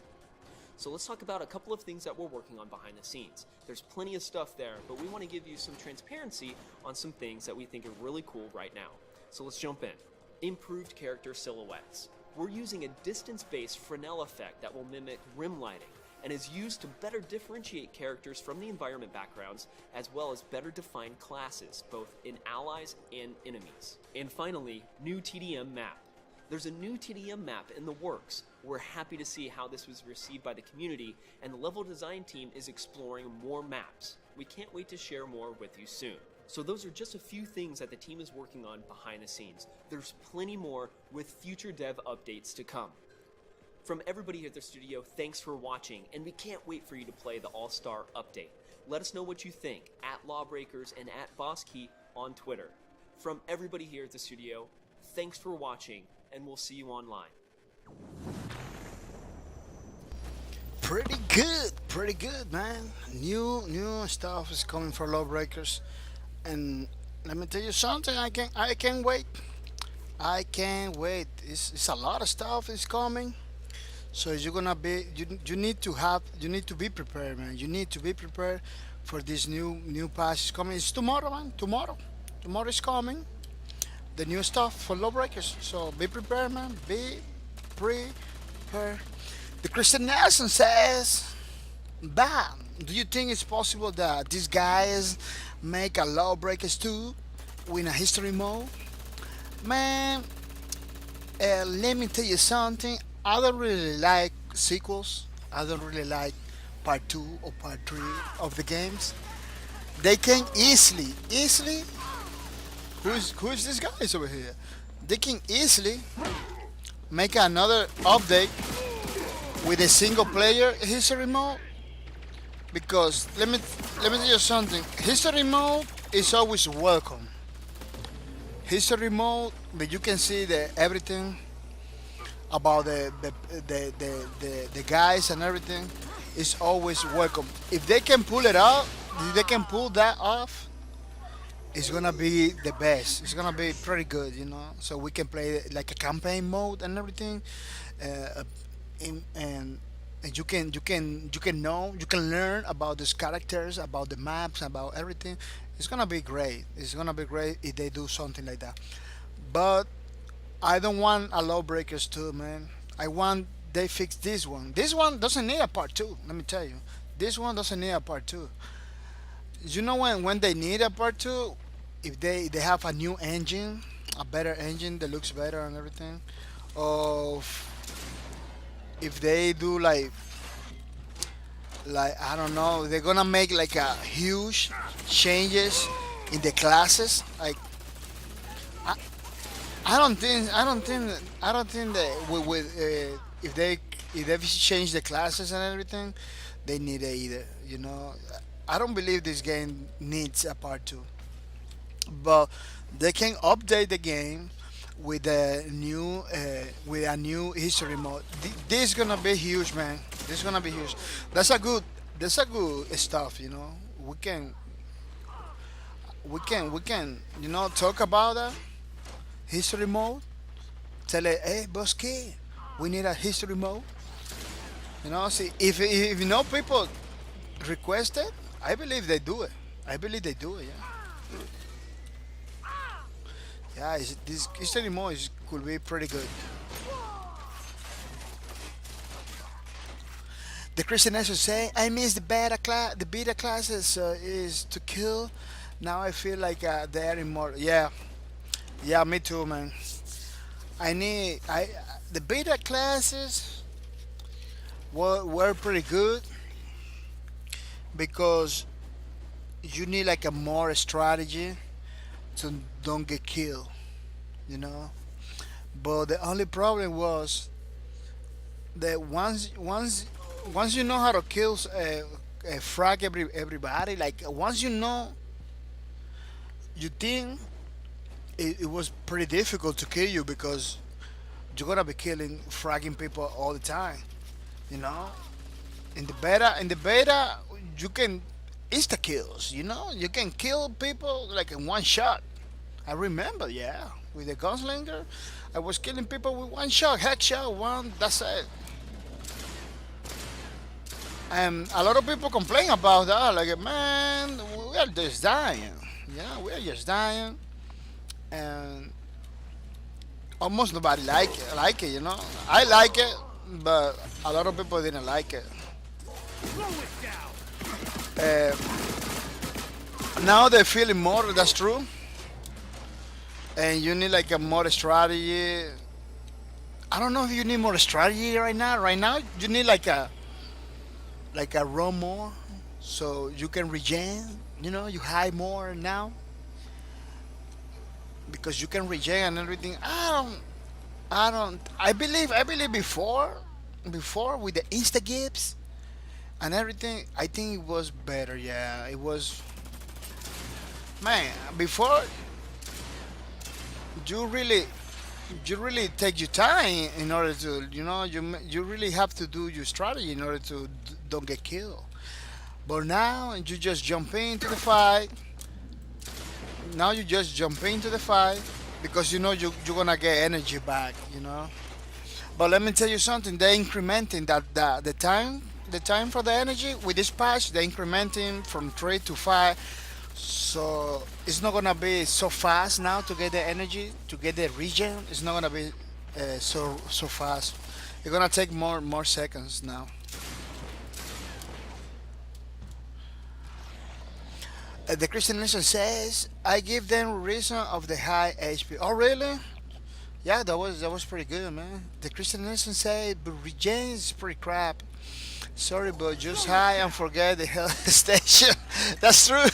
Speaker 4: So let's talk about a couple of things that we're working on behind the scenes. There's plenty of stuff there, but we want to give you some transparency on some things that we think are really cool right now. So let's jump in. Improved character silhouettes. We're using a distance-based Fresnel effect that will mimic rim lighting and is used to better differentiate characters from the environment backgrounds, as well as better define classes, both in allies and enemies. And finally, new TDM map. There's a new TDM map in the works. We're happy to see how this was received by the community, and the level design team is exploring more maps. We can't wait to share more with you soon. So those are just a few things that the team is working on behind the scenes. There's plenty more with future dev updates to come. From everybody here at the studio, thanks for watching, and we can't wait for you to play the All-Star Update. Let us know what you think at Lawbreakers and at BossKey on Twitter. From everybody here at the studio, thanks for watching, and we'll see you online.
Speaker 1: Pretty good, man. New stuff is coming for Lawbreakers, and let me tell you something. I can't wait. I can't wait. It's a lot of stuff is coming. So you're gonna be you need to be prepared, man. You need to be prepared for this new patch is coming. It's tomorrow, man. Tomorrow is coming. The new stuff for Lawbreakers. So be prepared, man. Be prepared. The Christian Nelson says, "Bam! Do you think it's possible that these guys make a Lawbreakers 2 with a history mode?" Man, let me tell you something. I don't really like sequels. I don't really like part 2 or part 3 of the games. They can easily, who is this guy over here? They can easily make another update with a single player history mode, because let me tell you something. History mode is always welcome. History mode, but you can see everything about the guys and everything is always welcome. If they can pull it out, if they can pull that off, it's gonna be the best. It's gonna be pretty good, you know. So we can play like a campaign mode and everything, and you can learn about these characters, about the maps, about everything. It's gonna be great. It's gonna be great if they do something like that. But I don't want a Lawbreakers 2, man. I want they fix this one. This one doesn't need a part 2. Let me tell you, this one doesn't need a part 2. You know when they need a part 2, if they have a new engine, a better engine that looks better and everything, or if they do like I don't know, they're gonna make like a huge changes in the classes. Like I, I don't think that with if they change the classes and everything, they need it either. You know, I don't believe this game needs a part 2, but they can update the game with a new history mode. This is gonna be huge, man. This is gonna be huge. That's a good stuff. You know, we can talk about that history mode. Tell it, hey, boss kid, we need a history mode. You know, see if people request it, I believe they do it. I believe they do it. Yeah. Yeah, this history mode could be pretty good. The Christian Nation say, I miss the beta class. The beta classes is to kill. Now I feel like they're immortal. Yeah, me too, man. The beta classes were pretty good because you need like a more strategy to don't get killed, you know. But the only problem was that once you know how to kill frag everybody, like once you think it was pretty difficult to kill you because you're gonna be killing, fragging people all the time. You know, in the beta, you can insta kills. You know, you can kill people like in one shot. I remember, yeah, with the gunslinger, I was killing people with one shot, headshot, one. That's it. And a lot of people complain about that. Like, man, we are just dying. Yeah, we are just dying, and almost nobody like it. You know, I like it, but a lot of people didn't like it. Uh, Now they're feeling more. That's true, and you need like a more strategy. I don't know if you need more strategy right now. Right now, you need like a run more, so you can regen. You know, you hide more now because you can regen and everything. I don't. I believe before with the insta gips and everything. I think it was better. Yeah, it was. Man, before you really you really take your time in order to you really have to do your strategy in order to don't get killed. But now you just jump into the fight. Now you just jump into the fight because you know you're gonna get energy back. You know. But let me tell you something. They're incrementing the time for the energy with this patch. They're incrementing from 3 to 5. So it's not gonna be so fast now to get the energy to get the regen. It's not gonna be so fast. It's gonna take more seconds now. The Christian Nation says I give them reason of the high HP. Oh really? Yeah, that was pretty good, man. The Christian Nation said, but regen is pretty crap. Sorry, but just high and forget the hell station. That's true.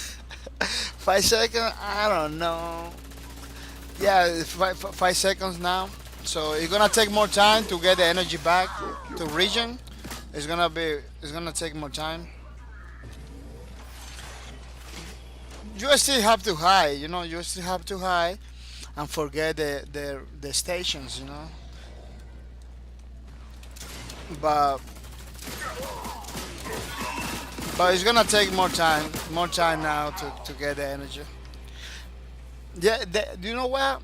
Speaker 1: 5 seconds? I don't know. Yeah, 5 seconds now. So it's gonna take more time to get the energy back to region. It's gonna take more time. You still have to hide, you know. You still have to hide and forget the stations, you know. But it's gonna take more time now to get the energy. Yeah, you know what?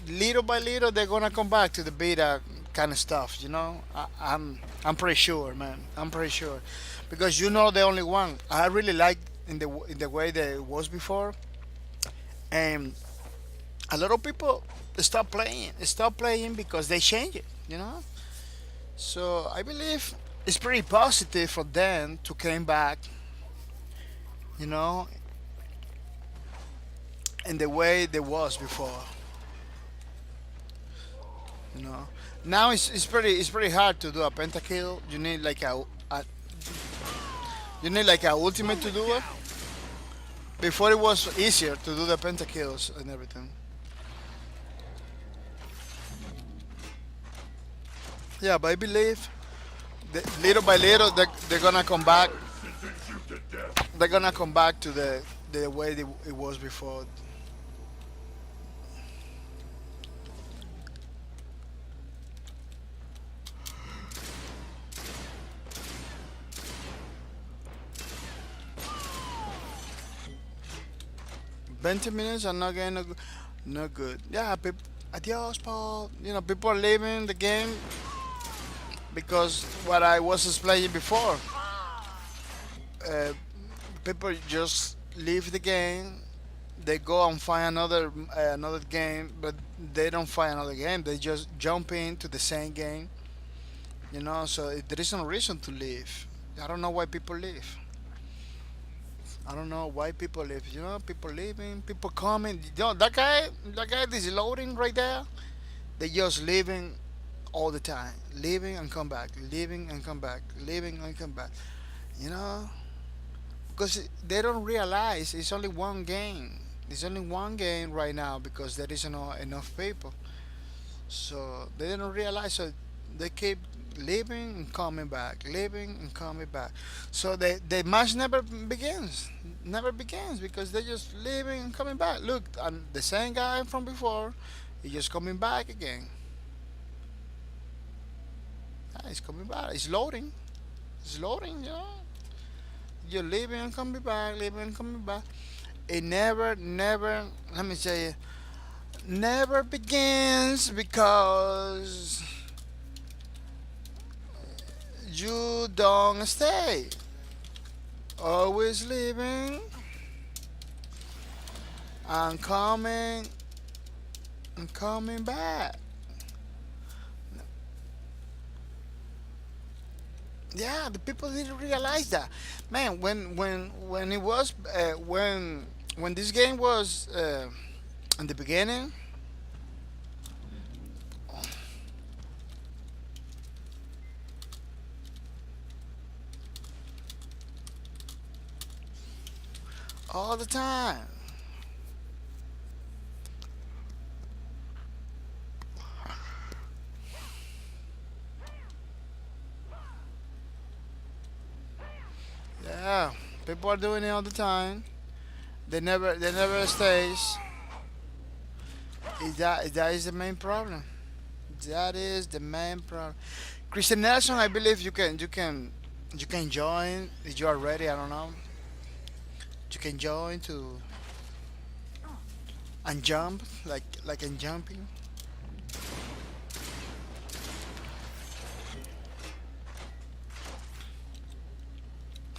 Speaker 1: Little by little, they're gonna come back to the beta kind of stuff. You know, I'm pretty sure, man. I'm pretty sure, because you know the only one I really like in the way that it was before, and a lot of people stop playing because they change it. You know, so I believe it's pretty positive for them to came back. You know, in the way they was before. You know, now it's pretty hard to do a pentakill. You need like you need like a ultimate to do it. Before it was easier to do the pentakills and everything. Yeah, but I believe that little by little they're gonna come back. They're gonna come back to the way it was before. 20 minutes are not getting no good. Yeah, adios, Paul. You know, people are leaving the game because what I was explaining before. Uh, People just leave the game. They go and find another game, but they don't find another game. They just jump into the same game. You know, so there is no reason to leave. I don't know why people leave. I don't know why people leave. You know, people leaving, people coming. You know, that guy is loading right there. They just leaving all the time, leaving and come back, leaving and come back, leaving and come back. You know, because they don't realize it's only one game. It's only one game right now because there isn't enough people. So they didn't realize. So they keep leaving and coming back, leaving and coming back. So the match never begins because they're just leaving and coming back. Look, and the same guy from before, he's just coming back again. Ah, it's coming back. It's loading. It's loading. You're leaving and coming back, leaving and coming back. It never, never. Let me tell you, never begins because you don't stay. Always leaving and coming back. Yeah, the people didn't realize that, man. When it was when this game was in the beginning, all the time. Yeah, people are doing it all the time. They never stays. That is the main problem. That is the main problem. Christian Nelson, I believe you can join if you are ready. I don't know. You can join to and jump like in jumping.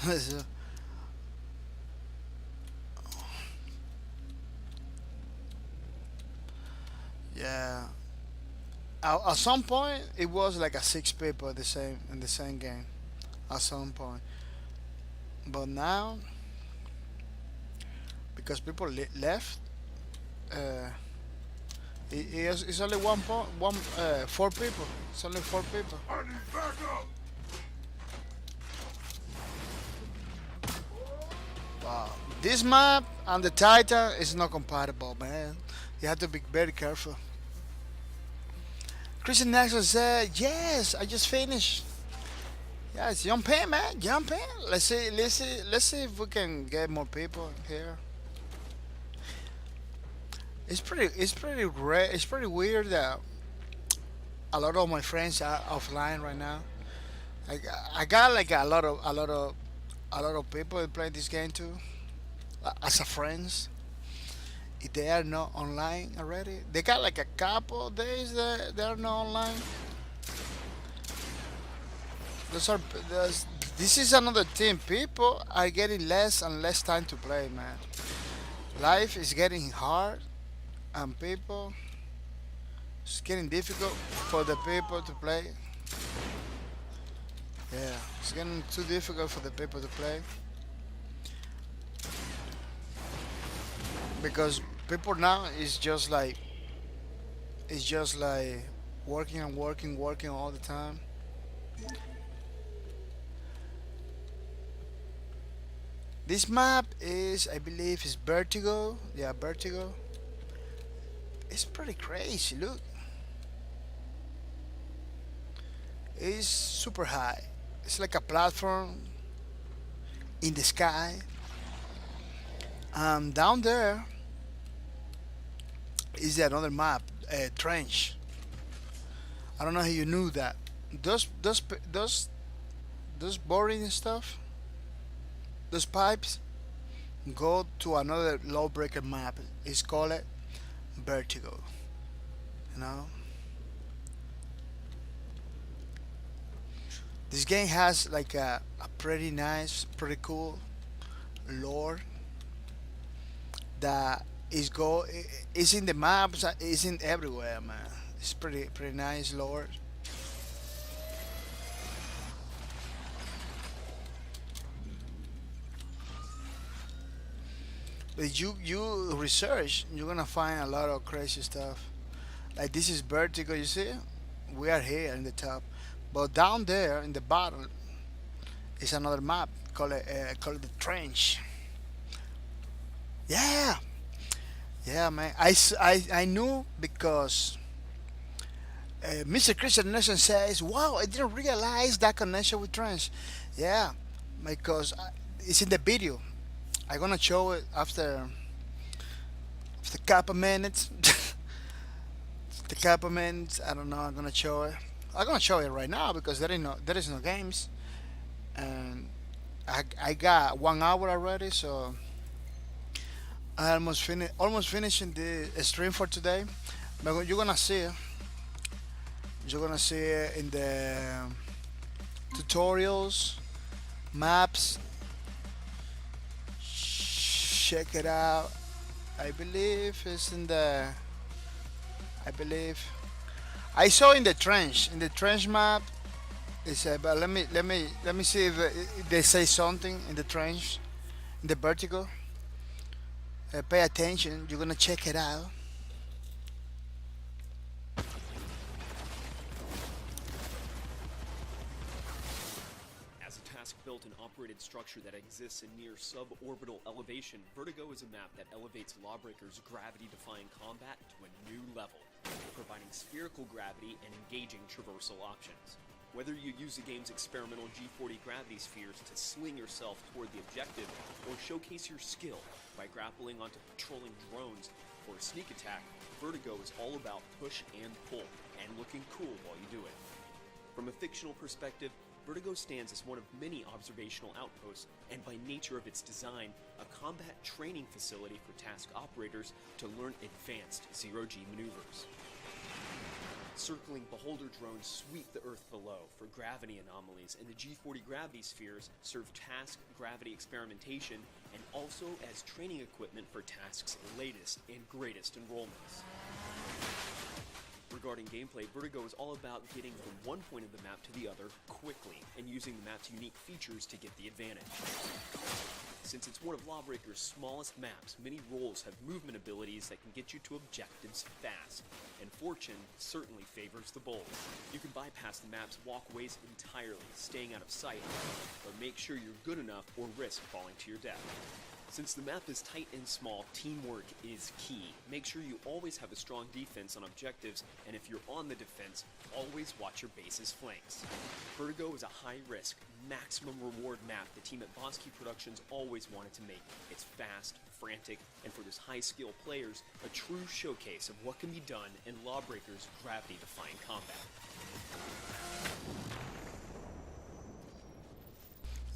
Speaker 1: So, yeah. At some point, it was like a six people in the same game. At some point, but now because people left, uh, it's only one point, four people. It's only four people.
Speaker 3: I need backup!
Speaker 1: Wow. This map and the Titan is not compatible, man. You have to be very careful. Christian Nexus said, "Yes, I just finished." Yes, jump in, man. Jump in. Let's see if we can get more people here. It's pretty rare. It's pretty weird that a lot of my friends are offline right now. I, I got like a lot of people playing this game too, as a friends. If they are not online already, they got like a couple days that they are not online. Those are those, this is another thing. People are getting less and less time to play, man. Life is getting hard, and people it's getting difficult for the people to play. Yeah, it's getting too difficult for the people to play because people now is just like working and working, working all the time. This map is, I believe, is Vertigo. Yeah, Vertigo. It's pretty crazy. Look, it's super high. It's like a platform in the sky. Down there is another map, trench. I don't know how you knew that. Those boring stuff, those pipes go to another lawbreaker map. It's called Vertigo. You know, this game has like a pretty nice, pretty cool lore that is in the maps, is in everywhere, man. It's pretty nice lore. But you research, you're gonna find a lot of crazy stuff. Like this is Vertigo, you see? We are here in the top, but down there in the bottom is another map called the Trench. Yeah, yeah, man. I knew because Mr. Christian Nation says, "Wow, I didn't realize that connection with Trench." Yeah, because it's in the video. I'm gonna show it after a couple minutes. The couple minutes, I don't know. I'm gonna show it. I'm gonna show it right now because there is no games, and I got 1 hour already, so I almost finishing the stream for today. But you're gonna see it in the tutorials, maps. Check it out. I believe it's in the. I believe I saw in the trench map. It said, but let me see if they say something in the trench, in the vertical. Pay attention. You're gonna check it out.
Speaker 4: As a task-built and operated structure that exists in near suborbital elevation, Vertigo is a map that elevates Lawbreakers' gravity-defying combat to a new level, providing spherical gravity and engaging traversal options. Whether you use the game's experimental G40 gravity spheres to sling yourself toward the objective, or showcase your skill by grappling onto patrolling drones for a sneak attack, Vertigo is all about push and pull, and looking cool while you do it. From a fictional perspective, Vertigo stands as one of many observational outposts, and by nature of its design, a combat training facility for task operators to learn advanced zero-G maneuvers. Circling beholder drones sweep the Earth below for gravity anomalies, and the G40 gravity spheres serve task gravity experimentation and also as training equipment for task's latest and greatest enrollments. Regarding gameplay, Vertigo is all about getting from one point of the map to the other quickly and using the map's unique features to get the advantage. Since it's one of Lawbreakers' smallest maps, many roles have movement abilities that can get you to objectives fast, and fortune certainly favors the bold. You can bypass the map's walkways entirely, staying out of sight, but make sure you're good enough or risk falling to your death. Since the map is tight and small, teamwork is key. Make sure you always have a strong defense on objectives, and if you're on the defense, always watch your base's flanks. Vertigo is a high-risk, maximum reward map the team at Bosky Productions always wanted to make. It's fast, frantic, and for those high-skill players, a true showcase of what can be done in Lawbreakers' gravity-defying combat.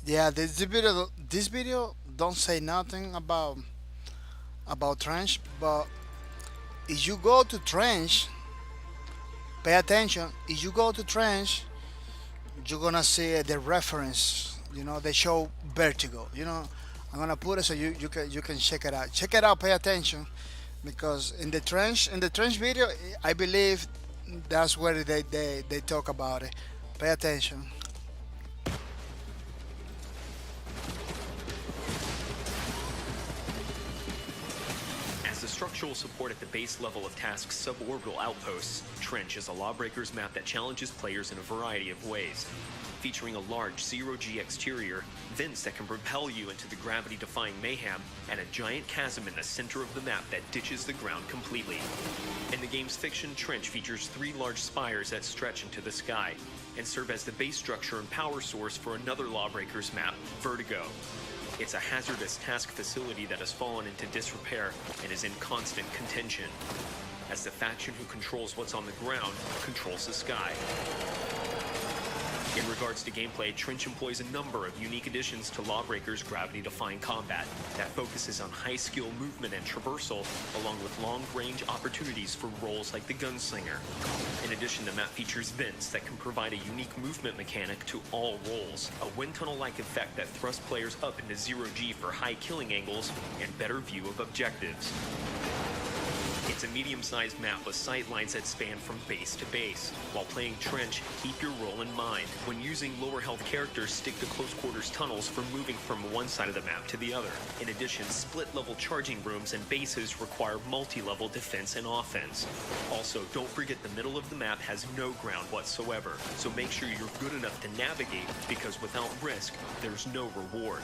Speaker 1: Yeah, this video don't say nothing about trench, but if you go to trench, pay attention. If you go to trench, you're gonna see the reference. They show vertigo. I'm gonna put it so you can check it out. Check it out. Pay attention, because in the trench video, I believe that's where they talk about it. Pay attention.
Speaker 4: Structural support at the base level of Task's suborbital outposts, Trench is a Lawbreakers map that challenges players in a variety of ways. Featuring a large zero-G exterior, vents that can propel you into the gravity-defying mayhem, and a giant chasm in the center of the map that ditches the ground completely. In the game's fiction, Trench features 3 large spires that stretch into the sky, and serve as the base structure and power source for another Lawbreakers map, Vertigo. It's a hazardous task facility that has fallen into disrepair and is in constant contention, as the faction who controls what's on the ground controls the sky. In regards to gameplay, Trench employs a number of unique additions to Lawbreakers' gravity-defying combat that focuses on high-skill movement and traversal, along with long-range opportunities for roles like the Gunslinger. In addition, the map features vents that can provide a unique movement mechanic to all roles, a wind tunnel-like effect that thrusts players up into zero-G for high killing angles and better view of objectives. It's a medium-sized map with sight lines that span from base to base. While playing Trench, keep your role in mind. When using lower health characters, stick to close quarters tunnels for moving from one side of the map to the other. In addition, split-level charging rooms and bases require multi-level defense and offense. Also, don't forget the middle of the map has no ground whatsoever, so make sure you're good enough to navigate, because without risk, there's no reward.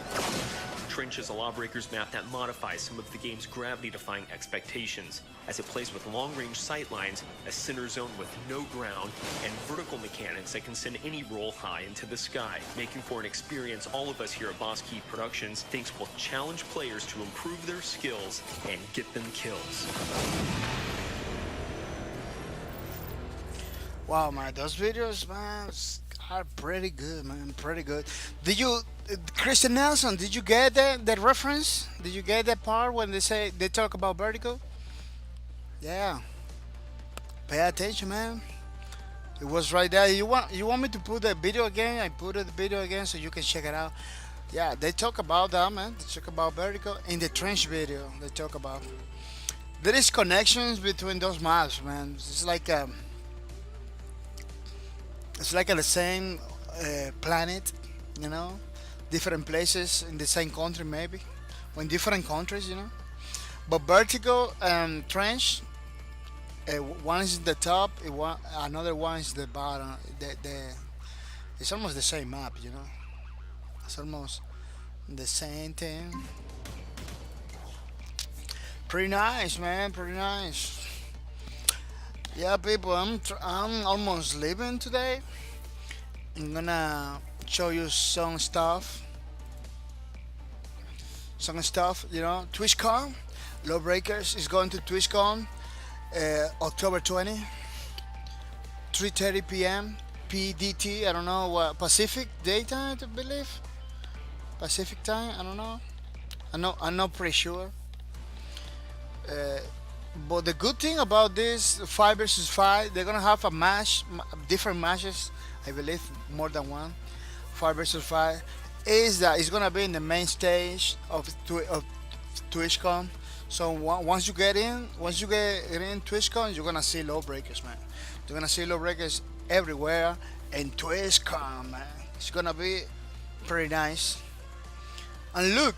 Speaker 4: Trench is a Lawbreakers map that modifies some of the game's gravity-defying expectations, as it plays with long-range sightlines, a center zone with no ground, and vertical mechanics that can send any role high into the sky, making for an experience all of us here at Bosky Productions thinks will challenge players to improve their skills and get them kills.
Speaker 1: Wow, man, those videos, man, are pretty good, man, pretty good. Did you, Christian Nelson? Did you get that reference? Did you get that part when they talk about vertical? Yeah, pay attention, man. It was right there. You want me to put the video again? I put the video again so you can check it out. Yeah, they talk about that, man. They talk about vertical in the trench video. They talk about there is connections between those maps, man. It's like the same planet, you know, different places in the same country maybe, or in different countries, you know. But vertical and trench, one is the top, another one is the bottom. It's almost the same map, you know. It's almost the same thing. Pretty nice, man. Pretty nice. Yeah, people. I'm almost leaving today. I'm gonna show you some stuff. Some stuff, you know. TwitchCon. Lawbreakers is going to TwitchCon October 20, 3:30 p.m. PDT. I don't know what Pacific daytime, I believe. Pacific time. I don't know. I'm not pretty sure. Uh, but the good thing about this 5 versus 5, they're gonna have a match, different matches. I believe more than one. 5 versus 5 is that it's gonna be in the main stage of TwitchCon. So once you get in TwitchCon, you're gonna see Lawbreakers, man. You're gonna see Lawbreakers everywhere in TwitchCon, man. It's gonna be pretty nice. And look,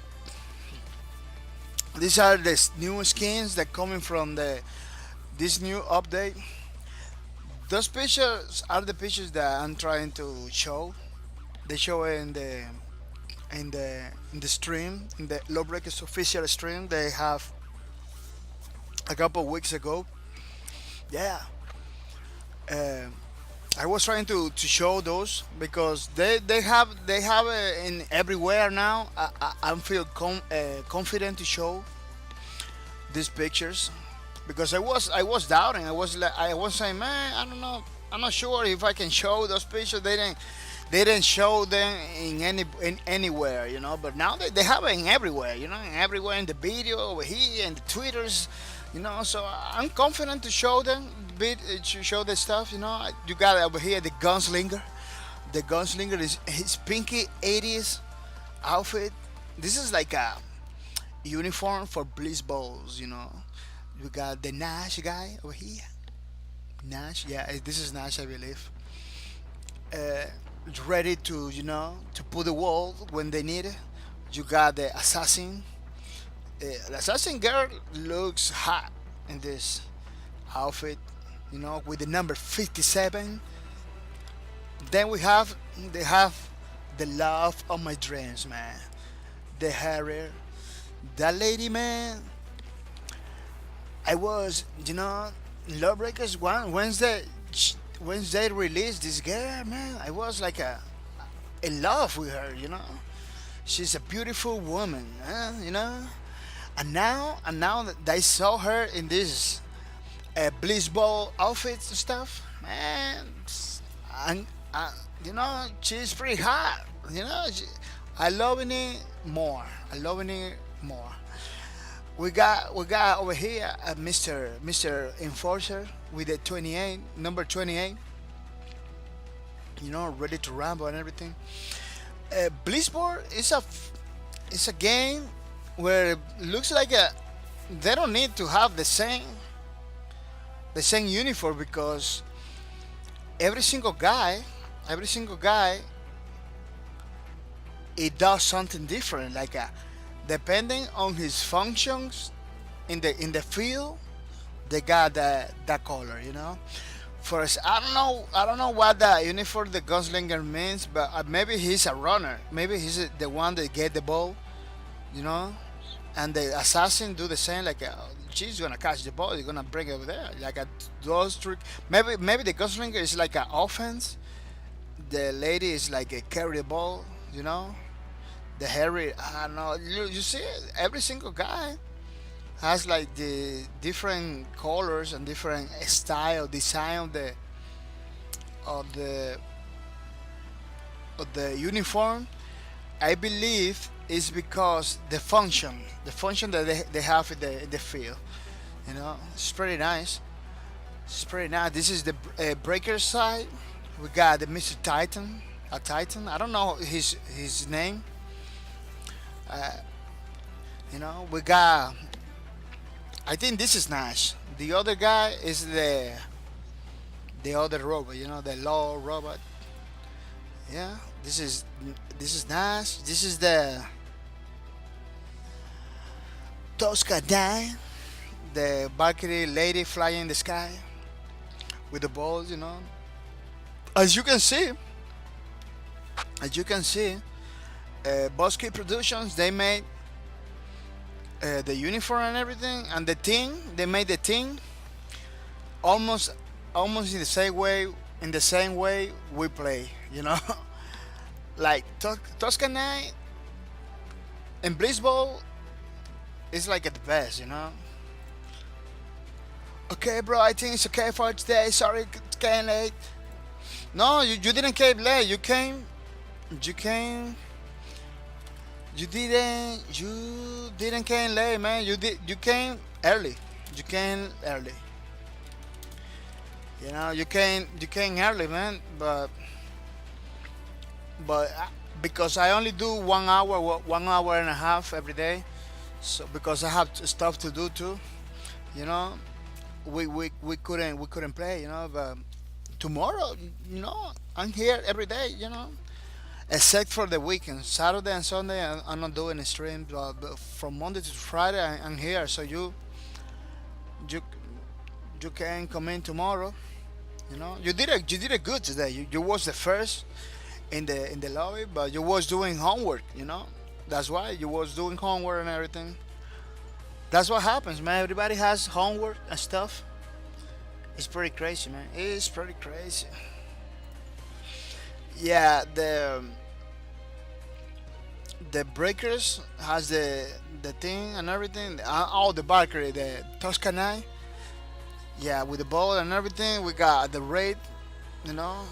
Speaker 1: these are the new skins that coming from this new update. Those pictures are the pictures that I'm trying to show. They show it in the stream, in the Lawbreakers official stream they have a couple of weeks ago. Yeah, uh, I was trying to show those because they have it in everywhere now. I feel confident to show these pictures because I was doubting. I was saying, man, I don't know. I'm not sure if I can show those pictures. They didn't show them in anywhere, you know. But now they have it in everywhere, you know, in everywhere in the video over here and the Twitters, you know. So I'm confident to show them, to show the stuff, you know. You got over here the gunslinger. The gunslinger is his pinky 80s outfit. This is like a uniform for Bliss Balls, you know. We got the Nash guy over here. Nash, yeah, this is Nash, I believe. Uh, Ready to, you know, to put the wall when they need it. You got the assassin. The assassin girl looks hot in this outfit, you know, with the number 57. Then they have the love of my dreams, man. The Harrier. That lady, man. I was, you know, Lawbreakers one Wednesday. Wednesday released this girl, man. I was like in love with her, you know. She's a beautiful woman, you know. And now that I saw her in this Bliss Ball outfits and stuff, man. And you know, she's pretty hot. You know, I loving it more. I loving it more. We got over here Mr. Enforcer with the 28 number 28. You know, ready to ramble and everything. Blizzboard is a game where it looks like they don't need to have the same uniform because every single guy it does something different. Like depending on his functions in the field, they got that color. You know. First, I don't know what the uniform the gunslinger means, but maybe he's a runner. Maybe he's the one that get the ball. You know. And the assassin do the same. Like she's gonna catch the ball, you're gonna bring it over there. Like those trick. Maybe the gunslinger is like an offense. The lady is like a carry the ball. You know. The Harry, I don't know. You see, every single guy has like the different colors and different style, design of the uniform, I believe is because the function that they have in the field. You know, it's pretty nice. It's pretty nice. This is the breaker side. We got the Mr. Titan, a Titan. I don't know his name. You know, we got. I think this is nice. The other guy is the other robot. You know, the low robot. Yeah, this is nice. This is the Tosca Dine, the Valkyrie lady flying in the sky with the balls. You know, as you can see, as you can see, Bosky Productions, they made the uniform and everything, and the thing they made the thing almost in the same way, we play. You know, like Tosca Night and Blitzball is like at the best. You know. Okay, bro, I think it's okay for today. Sorry, it's getting late. No, you didn't came late. You came. You didn't came late, man. You came early. You came early. You know, you came early, man. But because I only do 1 hour and a half every day, so because I have stuff to do too, you know, we couldn't play, you know. But tomorrow, you know, I'm here every day, you know. Except for the weekend, Saturday and Sunday, I'm not doing a stream. But from Monday to Friday, I'm here. So you you can come in tomorrow. You know, you did a good today. You was the first in the lobby, but you was doing homework. You know, that's why you was doing homework and everything. That's what happens, man. Everybody has homework and stuff. It's pretty crazy, man. It's pretty crazy. Yeah, the breakers has the thing and everything. Oh, the Valkyrie, the Toscanine. Yeah, with the ball and everything. We got the raid, you know,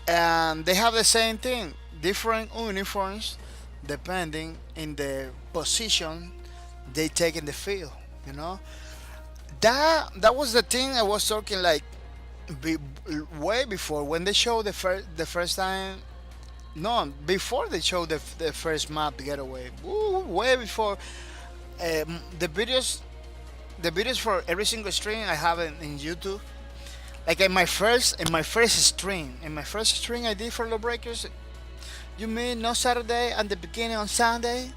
Speaker 1: and they have the same thing. Different uniforms depending in the position they take in the field. You know, that was the thing I was talking like be, way before when they showed the first time. No, before they showed the first map getaway. Woo, way before the videos for every single stream I have in YouTube. Like in my first stream I did for Lawbreakers. You mean no Saturday and the beginning on Sunday?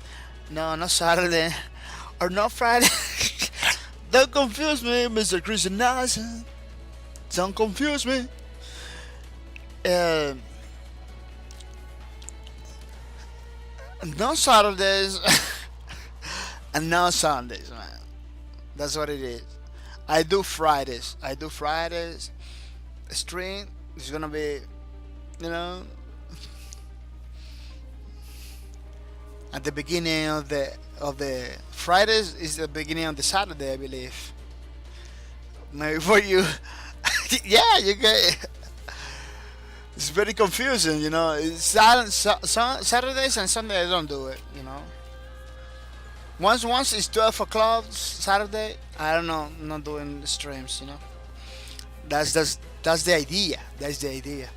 Speaker 1: No, not Saturday or not Friday. Don't confuse me, Mr. Christian Nelson. Don't confuse me. Uh, no Saturdays and no Sundays, man. That's what it is. I do Fridays. Stream is gonna be, you know, at the beginning of the Fridays is the beginning of the Saturday, I believe. Maybe for you, yeah, you get. It's very confusing, you know. Saturdays and Sundays I don't do it, you know. Once it's 12 o'clock Saturday, I don't know, I'm not doing streams, you know. That's the idea. That's the idea.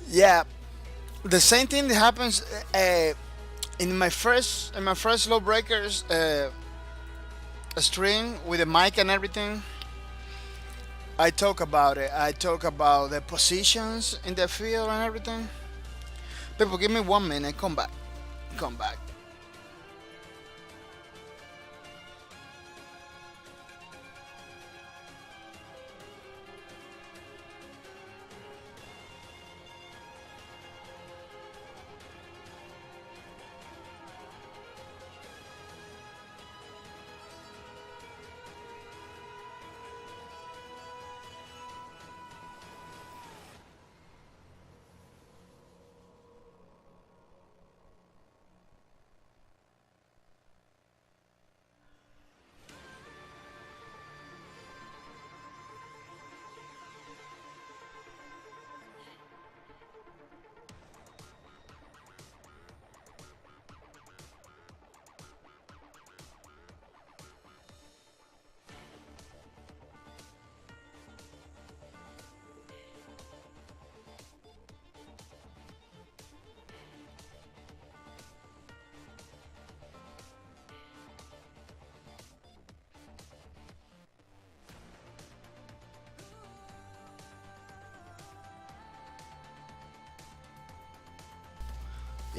Speaker 1: Yeah, the same thing that happens in my first Lawbreakers stream with the mic and everything. I talk about it. I talk about the positions in the field and everything. People, give me 1 minute. Come back. Come back.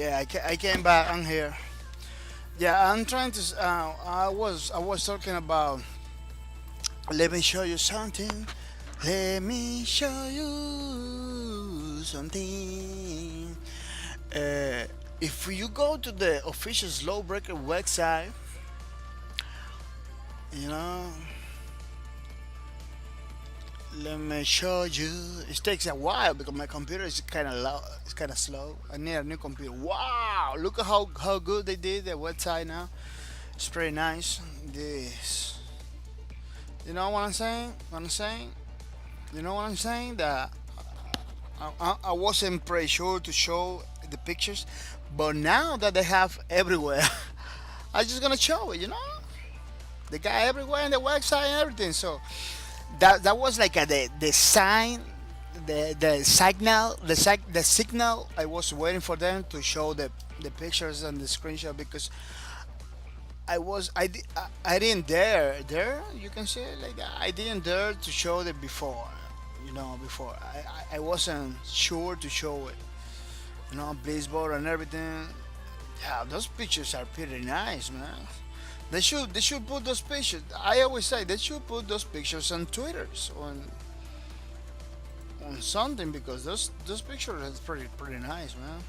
Speaker 1: Yeah, I came back on here. Yeah, I'm trying to. I was talking about. Let me show you something. Let me show you something. Uh, if you go to the official Lawbreaker website, you know, let me show you. It takes a while because my computer is kind of low. It's kind of slow. I need a new computer. Wow! Look at how good they did the website now. It's pretty nice. This. You know what I'm saying? What I'm saying? You know what I'm saying? That I wasn't pretty sure to show the pictures, but now that they have everywhere, I'm just gonna show it. You know, they got everywhere in the website and everything. So that was like the sign, the signal, the signal. I was waiting for them to show the pictures and the screenshot because I didn't dare there. You can see it like that. I didn't dare to show it before. You know, before I wasn't sure to show it. You know, baseball and everything. Yeah, those pictures are pretty nice, man. They should put those pictures. I always say they should put those pictures on Twitters on something because those pictures is pretty nice, man.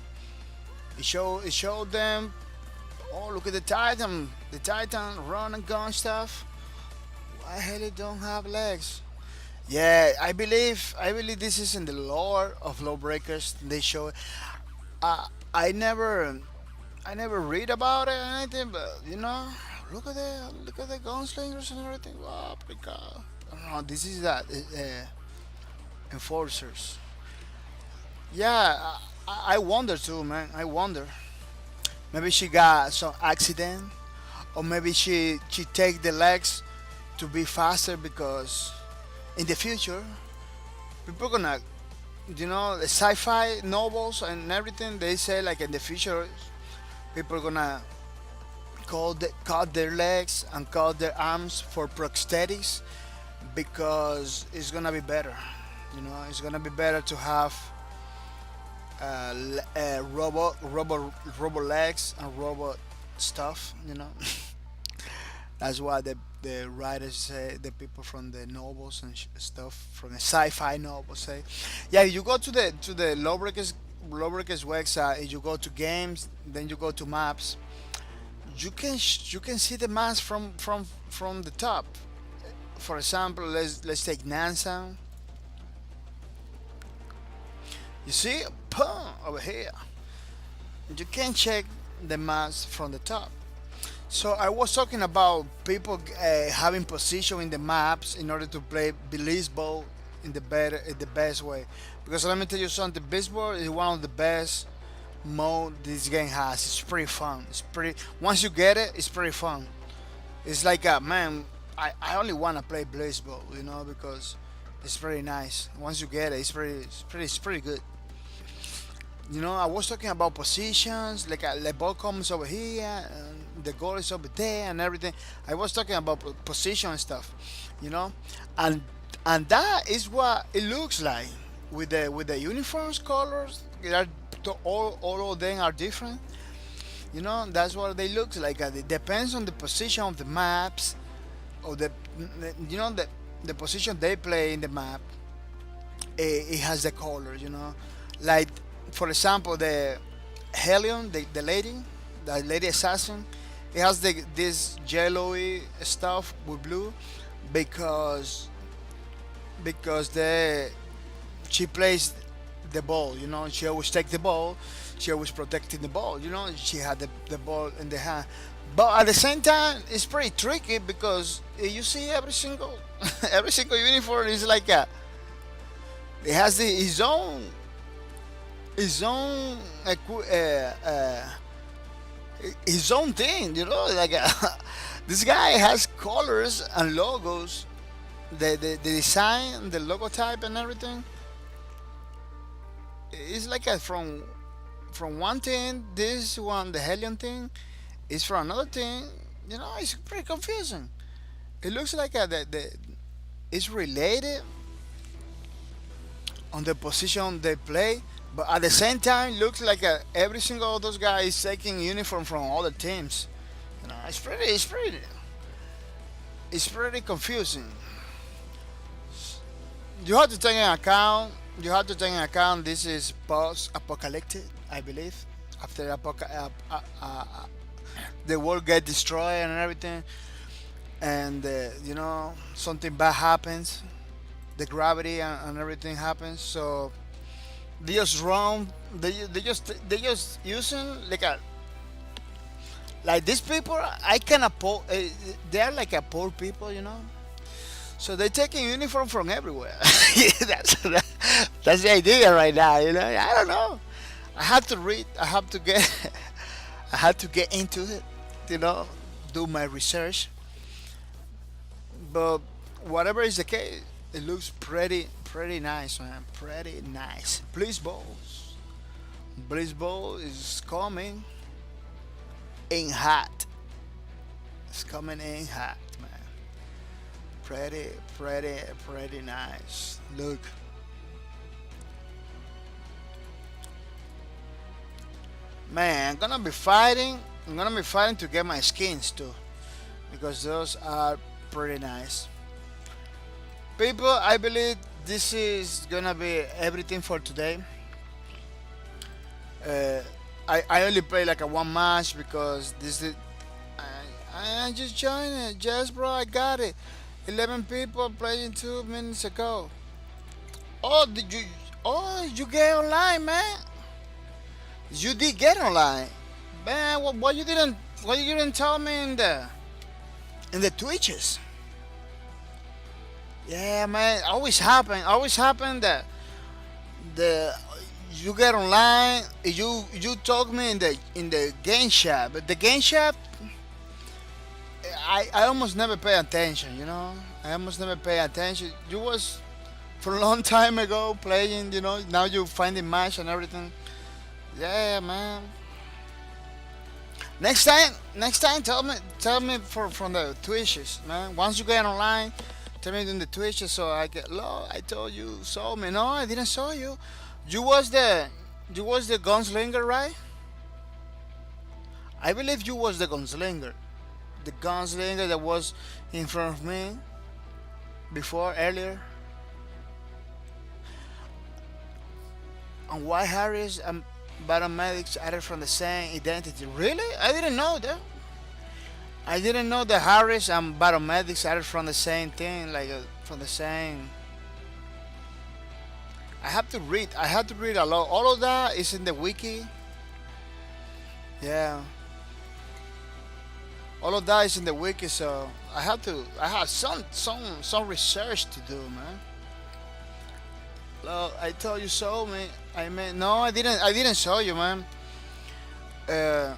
Speaker 1: It showed them. Oh, look at the Titan run and gun stuff. Why hell it don't have legs? Yeah, I believe this is in the lore of Lawbreakers. They show it. I never read about it or anything, but you know, look at the gunslingers and everything. Wow, pretty cool. I don't know. This is that enforcers. Yeah, I wonder too, man. I wonder. Maybe she got some accident, or maybe she take the legs to be faster because in the future people gonna, you know, the sci-fi novels and everything, they say like in the future people gonna cut their legs and cut their arms for prosthetics because it's gonna be better. You know, it's gonna be better to have robot legs and robot stuff. You know, that's why the writers say, the people from the novels and stuff from the sci-fi novels say, yeah. You go to the Lawbreakers website. You go to games, then you go to maps. You can see the maps from the top. For example, let's take NASA. You see, boom, over here. You can check the maps from the top. So I was talking about people having position in the maps in order to play baseball in the best way. Because let me tell you something, baseball is one of the best mode this game has. It's pretty fun. It's pretty. Once you get it, it's pretty fun. It's like man, I only want to play baseball, you know, because it's pretty nice. Once you get it, it's pretty good. You know, I was talking about positions, like the ball comes over here, and the goal is over there, and everything. I was talking about position and stuff, you know, and that is what it looks like with the uniforms colors. They are all of them are different. You know, that's what they look like. It depends on the position of the maps, or you know, the position they play in the map. It has the colors, you know, like for example the Helion, the lady assassin. It has this yellowy stuff with blue because she plays the ball. You know, she always take the ball. She always protecting the ball. You know, she had the ball in the hand. But at the same time, it's pretty tricky because you see every single every single uniform is like it has his own his own thing. You know, like this guy has colors and logos. The design, the logo type, and everything. It's like from one thing. This one, the Helion thing, is from another thing. You know, it's pretty confusing. It looks like it's related on the position they play, But at the same time, looks like every single of those guys is taking uniform from other teams. You know, it's pretty confusing. You have to take in account. You have to take in account this is post-apocalyptic, I believe. After the world get destroyed and everything, and something bad happens, the gravity and everything happens. So they just run. They just using like these people. I can they are like a poor people, you know. So they're taking uniform from everywhere. That's the idea right now. You know, I don't know. I have to read. I have to get. I had to get into it. You know, do my research. But whatever is the case, it looks pretty nice, man. Pretty nice. Bliss Ball is coming in hot. It's coming in hot, man. Pretty nice. Look. Man, I'm gonna be fighting to get my skins too, because those are pretty nice. People, I believe this is gonna be everything for today. Uh, I only play like a one match because this is. I just joined it. Yes, bro, I got it. 11 people playing 2 minutes ago. Oh, did you? Oh, you get online, man. You did get online, man. What you didn't? What you didn't tell me in the Twitches? Yeah, man. Always happen that the you get online. You talk me in the game chat, but the game chat I almost never pay attention. You know, I almost never pay attention. You was for a long time ago playing. You know, now you finding match and everything. Yeah, man. Next time, tell me from the Twitches, man. Once you get online, tell me in the Twitches so I get. Lord, I told you, saw me. No, I didn't saw you. You was the, you was the gunslinger, right? I believe you was the gunslinger that was in front of me before earlier. And why Harris and Battlemedics added from the same identity? Really? I didn't know that. I didn't know that Harris and Battlemedics added from the same thing, like from the same. I have to read. I have to read a lot. All of that is in the wiki. Yeah. All of that is in the wiki, so I have to. I have some research to do, man. Look, I told you so, man. I mean, no, I didn't. I didn't show you, man. Uh,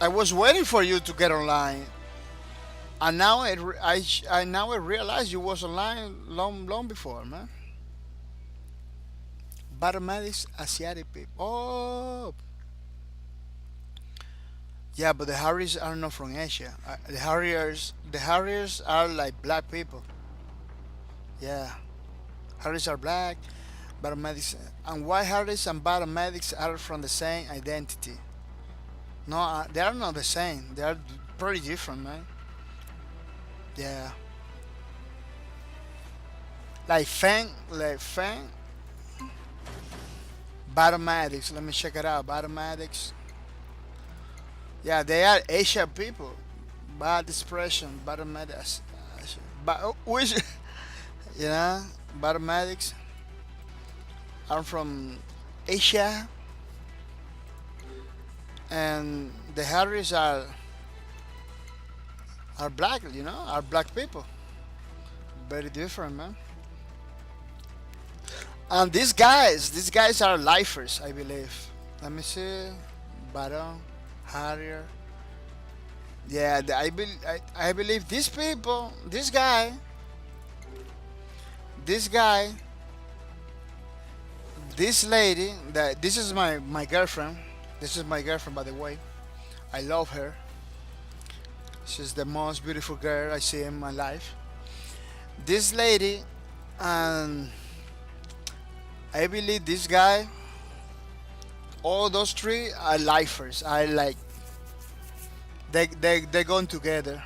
Speaker 1: I was waiting for you to get online, and now I now I realize you was online long before, man. Battlemedics Asiatic people. Oh, yeah, but the Harriers are not from Asia. The Harriers are like black people. Yeah, Harriers are black. Battlemedics and why Harriers and Battlemedics are from the same identity? No, they are not the same. They are pretty different, man. Yeah, like Fang, Battlemedics. Let me check it out. Battlemedics. Yeah, they are Asian people. Bad expression. Battlemedics. But which, you know, Battlemedics are from Asia, and the Harriers are black. You know, are black people. Very different, man. And these guys are lifers, I believe. Let me see. Baron, Harrier. Yeah, I believe these people, this guy, this lady, that this is my girlfriend. This is my girlfriend, by the way. I love her. She's the most beautiful girl I see in my life. This lady and I believe this guy, all those three are lifers. I like they going together.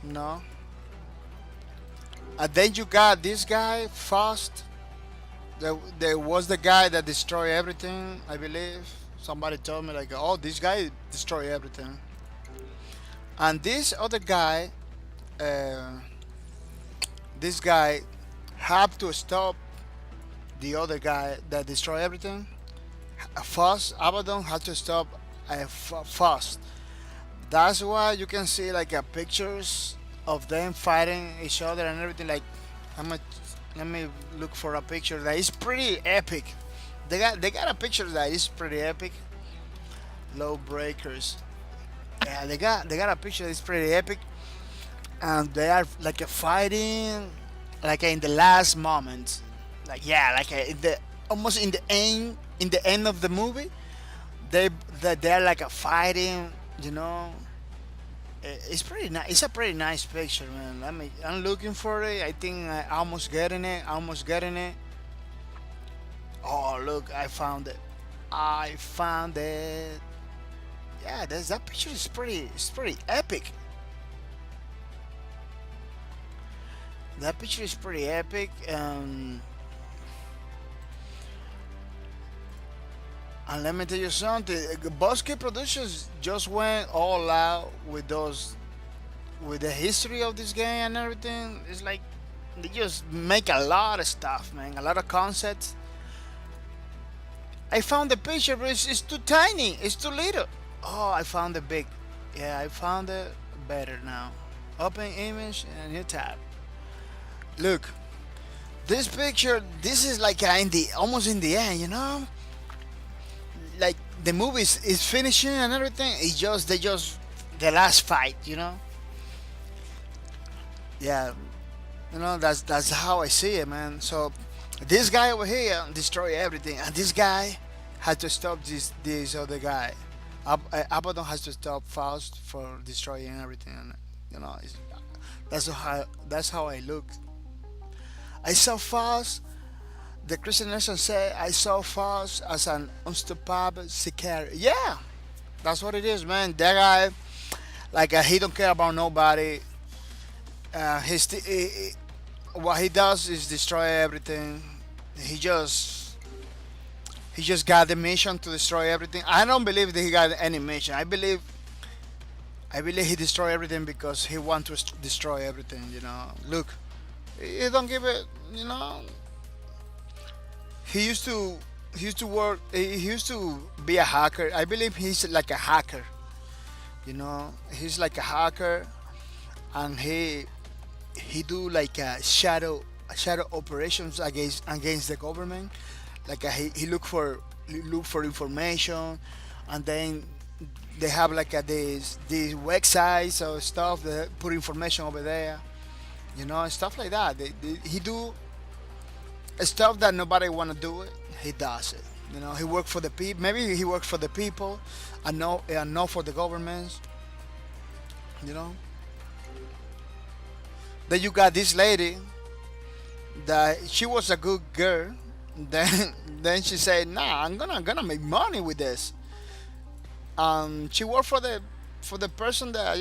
Speaker 1: No. And then you got this guy Fast. There was the guy that destroyed everything. I believe somebody told me like, oh, this guy destroyed everything. And this other guy, uh, this guy had to stop the other guy that destroyed everything. Fast Abaddon had to stop Fast. That's why you can see like pictures of them fighting each other and everything. Like, I'm a, let me look for a picture that is pretty epic. They got a picture that is pretty epic. Lawbreakers. Yeah, they got a picture that's pretty epic, and they are like fighting, like in the last moment, like yeah, like in the almost in the end of the movie. They're like fighting, you know. It's pretty nice. It's a pretty nice picture, man. I'm looking for it. I think I almost getting it. Almost getting it. Oh, look! I found it. I found it. Yeah, that picture is pretty. It's pretty epic. That picture is pretty epic. And let me tell you something. Bosque Productions just went all out with those, with the history of this game and everything. It's like they just make a lot of stuff, man. A lot of concepts. I found the picture, but it's too tiny. It's too little. Oh, I found the big. Yeah, I found it better now. Open image and new tab. Look, this picture. This is like in the almost in the end, you know. Like the movie is finishing and everything. It's just the last fight, you know. Yeah, you know that's how I see it, man. So this guy over here destroy everything, and this guy had to stop this other guy. Abaddon has to stop Faust for destroying everything, and you know that's how I look. I saw Faust. The Christian nation said I saw Faust as an unstoppable Sicario. Yeah, that's what it is, man. That guy, like he don't care about nobody. What he does is destroy everything. He just he just got the mission to destroy everything. I don't believe that he got any mission. I believe he destroyed everything because he want to destroy everything. You know, look, he don't give it. You know, he used to work. He used to be a hacker. I believe he's like a hacker. You know, he's like a hacker, and he do like a shadow operations against the government. Like he look for information, and then they have like these websites or stuff that put information over there. You know, stuff like that. He do stuff that nobody wanna do it. He does it. You know, he work for the people. Maybe he works for the people, and not for the governments. You know. Then you got this lady that she was a good girl. Then she said, "Nah, I'm gonna make money with this." She worked for the person that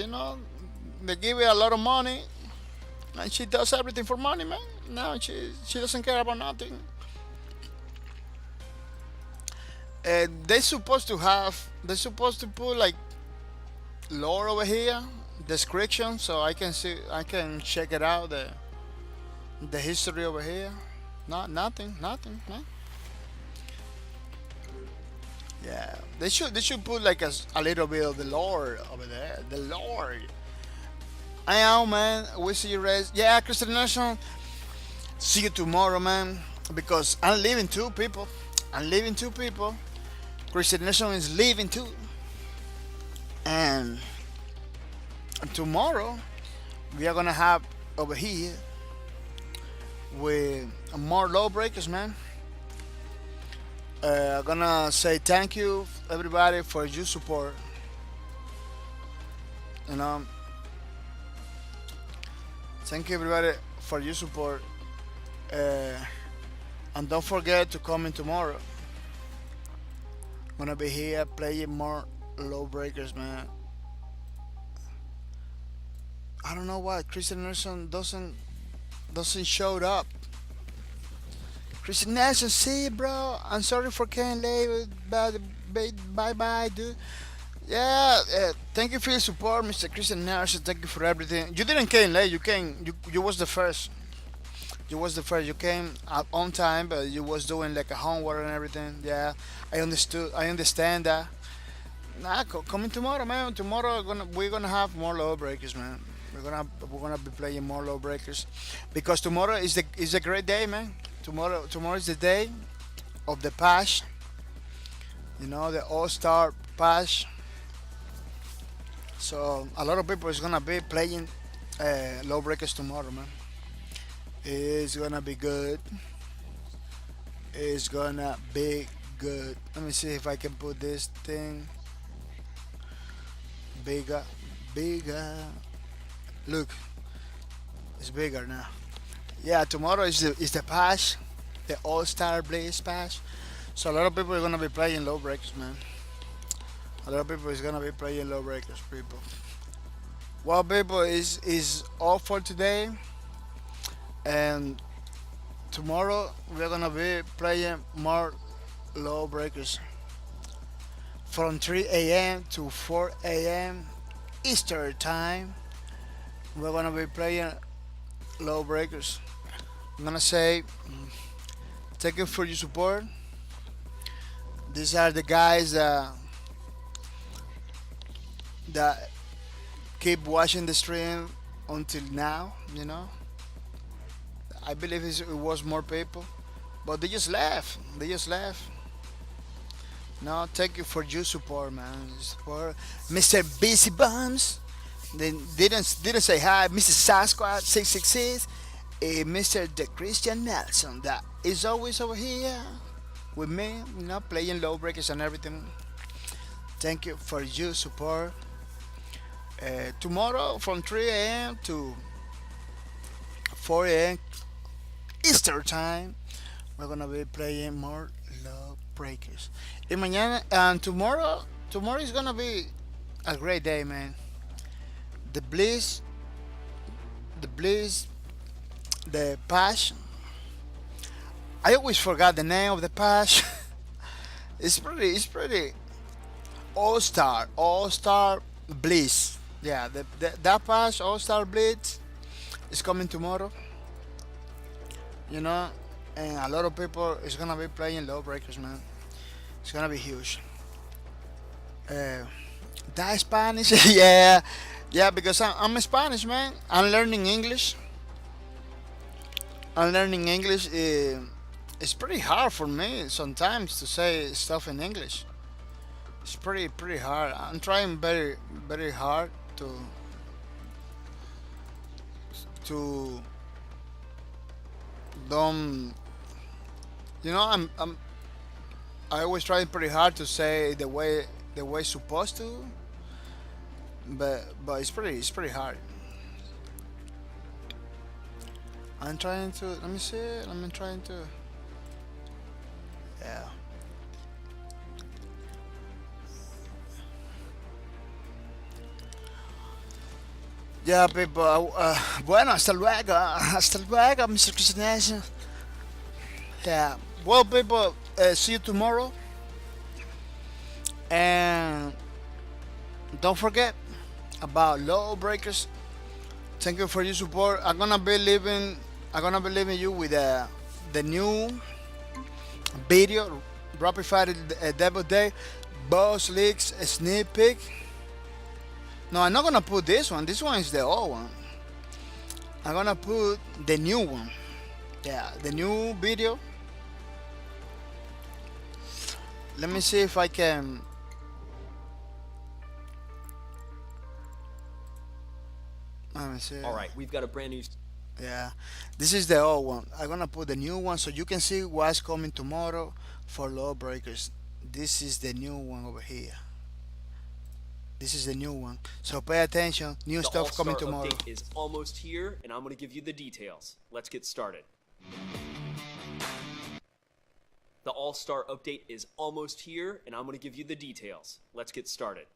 Speaker 1: they give her a lot of money, and she does everything for money, man. No, she doesn't care about nothing. They're supposed to put like lore over here, description, so I can check it out, the history over here. Nothing, man. Yeah, they should put like a little bit of the lore over there. The lore. I am, man. We see you guys. Yeah, Christian Nation. See you tomorrow, man. Because I'm leaving two people. Christian Nation is leaving too. And tomorrow we are gonna have over here with more Lawbreakers, man. I'm gonna say thank you everybody for your support. You know, thank you everybody for your support. And don't forget to come in tomorrow. Gonna be here playing more Lawbreakers, man. I don't know why Christian Nelson doesn't show up. Christian Nelson, see you, bro. I'm sorry for getting late, but bye bye, dude. Yeah, thank you for your support, Mr. Christian Nelson. Thank you for everything. You didn't came late. You was the first. You was the first. You came on time, but you was doing like a homework and everything. Yeah, I understood. I understand that. Nah, coming tomorrow, man. Tomorrow we're gonna have more Lawbreakers, man. We're gonna be playing more Lawbreakers because tomorrow is a great day, man. Tomorrow is the day of the patch. You know, the All Star patch. So a lot of people is gonna be playing Lawbreakers tomorrow, man. It's gonna be good. It's gonna be good. Let me see if I can put this thing bigger, bigger. Look, it's bigger now. Yeah, tomorrow is the patch, the All Star Blaze patch. So a lot of people are gonna be playing Lawbreakers, man. A lot of people is gonna be playing Lawbreakers, people. Well, people is all for today, and tomorrow we're gonna be playing more Lawbreakers from 3 a.m. to 4 a.m. Eastern time. We're gonna be playing Lawbreakers. I'm gonna say thank you for your support. These are the guys that keep watching the stream until now. You know, I believe it was more people, but they just left. They just left. No, thank you for your support, man. Support, Mr. Busy Bums. They didn't say hi, Mr. Sasquatch 666, Mr. The Christian Nelson that is always over here with me, you know, playing Lawbreakers and everything. Thank you for your support. Tomorrow from 3 a.m. to 4 a.m. Eastern time, we're gonna be playing more Lawbreakers. And mañana and tomorrow is gonna be a great day, man. The Bliss, the Bliss, the patch. I always forgot the name of the patch. It's pretty All Star Bliss. Yeah, that patch All Star Blitz is coming tomorrow. You know, and a lot of people is gonna be playing Lawbreakers, man. It's gonna be huge. That Spanish, yeah, yeah, because I'm Spanish, man. I'm learning English. I'm learning English. It's pretty hard for me sometimes to say stuff in English. It's pretty hard. I'm trying very hard to don't. You know, I always try pretty hard to say the way supposed to, but it's pretty hard. I'm trying to. Let me see. I'm trying to. Yeah. Yeah, people. Bueno, hasta luego, Mr. Christian. Yeah. Well, people. See you tomorrow. And don't forget about Lawbreakers. Thank you for your support. I'm gonna be leaving you with the new video, Rapid Fire Demo Day, Boss Leaks sneak peek. No, I'm not gonna put this one. This one is the old one. I'm gonna put the new one. Yeah, the new video. Let me see if I can. Let me see.
Speaker 4: All right, we've got a brand new.
Speaker 1: Yeah, this is the old one. I'm gonna put the new one so you can see what's coming tomorrow for Lawbreakers. This is the new one over here. This is the new one. So pay attention. New
Speaker 4: The
Speaker 1: stuff
Speaker 4: All-Star
Speaker 1: coming tomorrow.
Speaker 4: update is almost here, and I'm going to give you the details. Let's get started. The All-Star update is almost here, and I'm going to give you the details. Let's get started.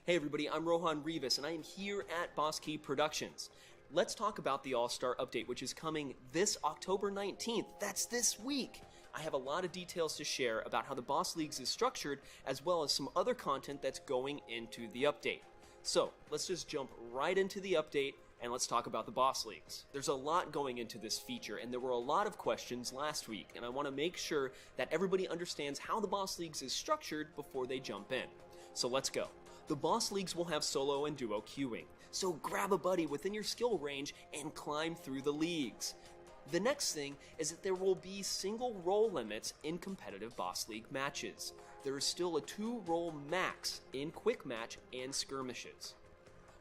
Speaker 4: Hey everybody, I'm Rohan Rivas, and I am here at Boss Key Productions. Let's talk about the All-Star update, which is coming this October 19th. That's this week. I have a lot of details to share about how the Boss Leagues is structured, as well as some other content that's going into the update. So, let's just jump right into the update, and let's talk about the Boss Leagues. There's a lot going into this feature, and there were a lot of questions last week, and I want to make sure that everybody understands how the Boss Leagues is structured before they jump in. So let's go. The Boss Leagues will have solo and duo queuing, so grab a buddy within your skill range and climb through the leagues. The next thing is that there will be single role limits in competitive Boss League matches. There is still a 2-role max in quick match and skirmishes.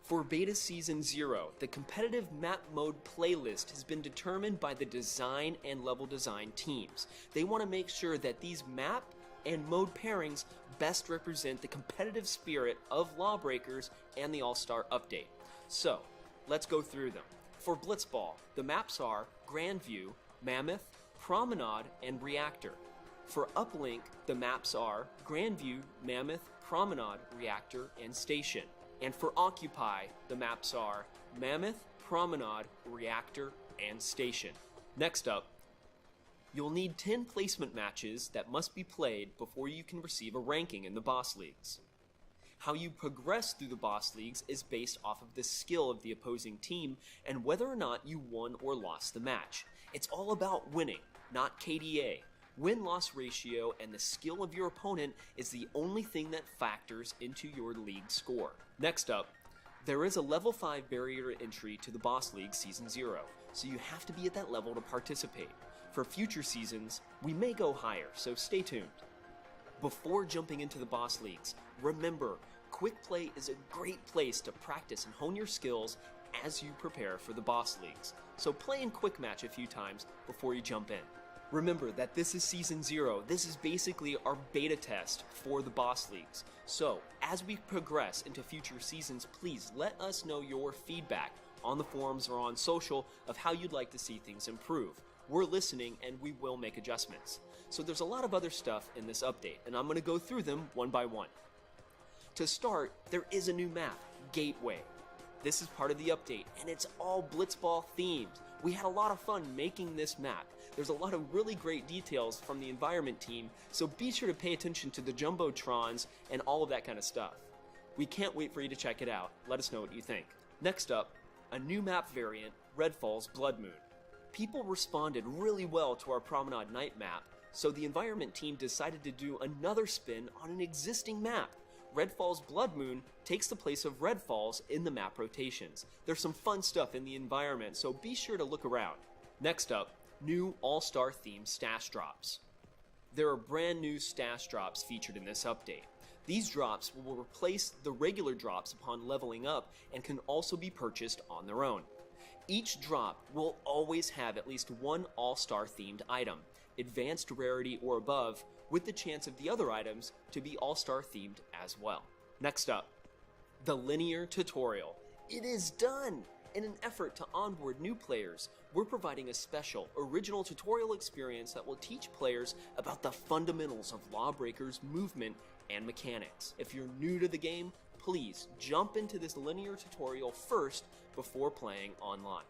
Speaker 4: For Beta Season 0, the competitive map mode playlist has been determined by the design and level design teams. They want to make sure that these map and mode pairings best represent the competitive spirit of Lawbreakers and the All-Star update. So, let's go through them. For Blitzball, the maps are Grand View, Mammoth, Promenade, and Reactor. For Uplink, the maps are Grand View, Mammoth, Promenade, Reactor, and Station. And for Occupy, the maps are Mammoth, Promenade, Reactor, and Station. Next up, you'll need 10 placement matches that must be played before you can receive a ranking in the Boss Leagues. How you progress through the Boss Leagues is based off of the skill of the opposing team and whether or not you won or lost the match. It's all about winning, not KDA. Win-loss ratio and the skill of your opponent is the only thing that factors into your league score. Next up, there is a level 5 barrier to entry to the Boss League Season 0, so you have to be at that level to participate. For future seasons, we may go higher, so stay tuned. Before jumping into the Boss Leagues, remember, Quick Play is a great place to practice and hone your skills as you prepare for the Boss Leagues. So play in Quick Match a few times before you jump in. Remember that this is Season 0. This is basically our beta test for the Boss Leagues. So, as we progress into future seasons, please let us know your feedback on the forums or on social of how you'd like to see things improve. We're listening and we will make adjustments. So there's a lot of other stuff in this update, and I'm going to go through them one by one. To start, there is a new map, Gateway. This is part of the update, and it's all Blitzball themed. We had a lot of fun making this map. There's a lot of really great details from the environment team, so be sure to pay attention to the Jumbotrons and all of that kind of stuff. We can't wait for you to check it out. Let us know what you think. Next up, a new map variant, Redfall's Blood Moon. People responded really well to our Promenade Night map, so the environment team decided to do another spin on an existing map. Redfall's Blood Moon takes the place of Redfall's in the map rotations. There's some fun stuff in the environment, so be sure to look around. Next up, new All-Star themed stash drops. There are brand new stash drops featured in this update. These drops will replace the regular drops upon leveling up and can also be purchased on their own. Each drop will always have at least one All-Star themed item, advanced rarity or above, with the chance of the other items to be All-Star themed as well. Next up, the linear tutorial. It is done! In an effort to onboard new players, we're providing a special, original tutorial experience that will teach players about the fundamentals of Lawbreakers movement and mechanics. If you're new to the game, please jump into this linear tutorial first before playing online.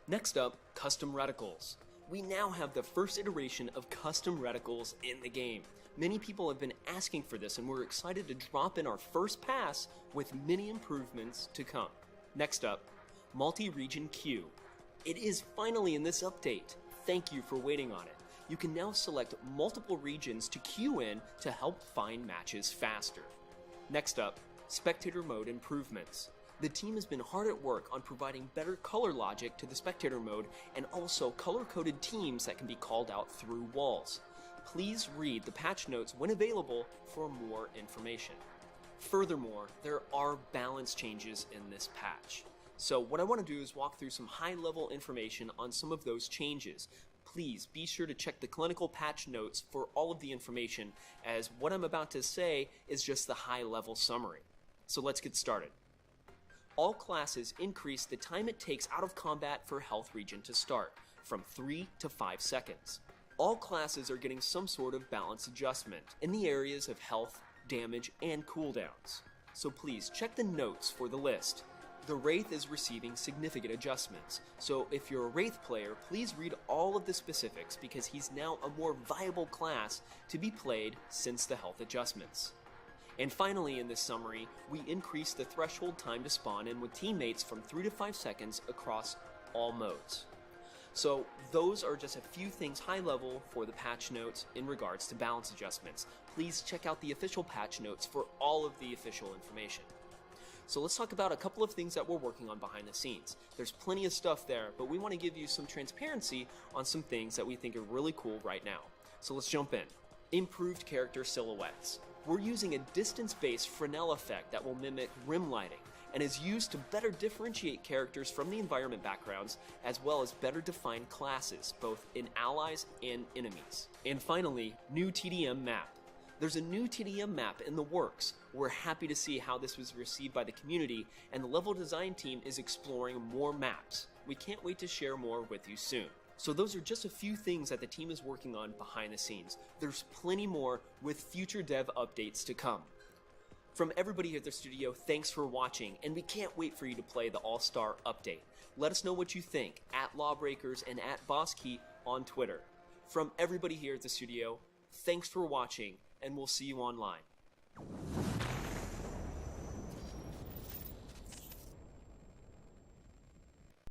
Speaker 4: Next up, custom reticles. We now have the first iteration of custom reticles in the game. Many people have been asking for this, and we're excited to drop in our first pass with many improvements to come. Next up, multi-region queue. It is finally in this update. Thank you for waiting on it. You can now select multiple regions to queue in to help find matches faster. Next up, spectator mode improvements. The team has been hard at work on providing better color logic to the spectator mode and also color-coded teams that can be called out through walls. Please read the patch notes when available for more information. Furthermore, there are balance changes in this patch. So what I want to do is walk through some high-level information on some of those changes. Please be sure to check the clinical patch notes for all of the information, as what I'm about to say is just the high-level summary. So let's get started. All classes increase the time it takes out of combat for health regen to start, from 3 to 5 seconds. All classes are getting some sort of balance adjustment in the areas of health, damage, and cooldowns. So please check the notes for the list. The Wraith is receiving significant adjustments, so if you're a Wraith player, please read all of the specifics because he's now a more viable class to be played since the health adjustments. And finally, in this summary, we increased the threshold time to spawn in with teammates from 3 to 5 seconds across all modes. So those are just a few things high level for the patch notes in regards to balance adjustments. Please check out the official patch notes for all of the official information. So let's talk about a couple of things that we're working on behind the scenes. There's plenty of stuff there, but we want to give you some transparency on some things that we think are really cool right now. So let's jump in. Improved character silhouettes. We're using a distance-based Fresnel effect that will mimic rim lighting and is used to better differentiate characters from the environment backgrounds as well as better define classes, both in allies and enemies. And finally, new TDM map. There's a new TDM map in the works. We're happy to see how this was received by the community, and the level design team is exploring more maps. We can't wait to share more with you soon. So those are just a few things that the team is working on behind the scenes. There's plenty more with future dev updates to come. From everybody here at the studio, thanks for watching, and we can't wait for you to play the All-Star Update. Let us know what you think at Lawbreakers and at BossKey on Twitter. From everybody here at the studio, thanks for watching, and we'll see you online.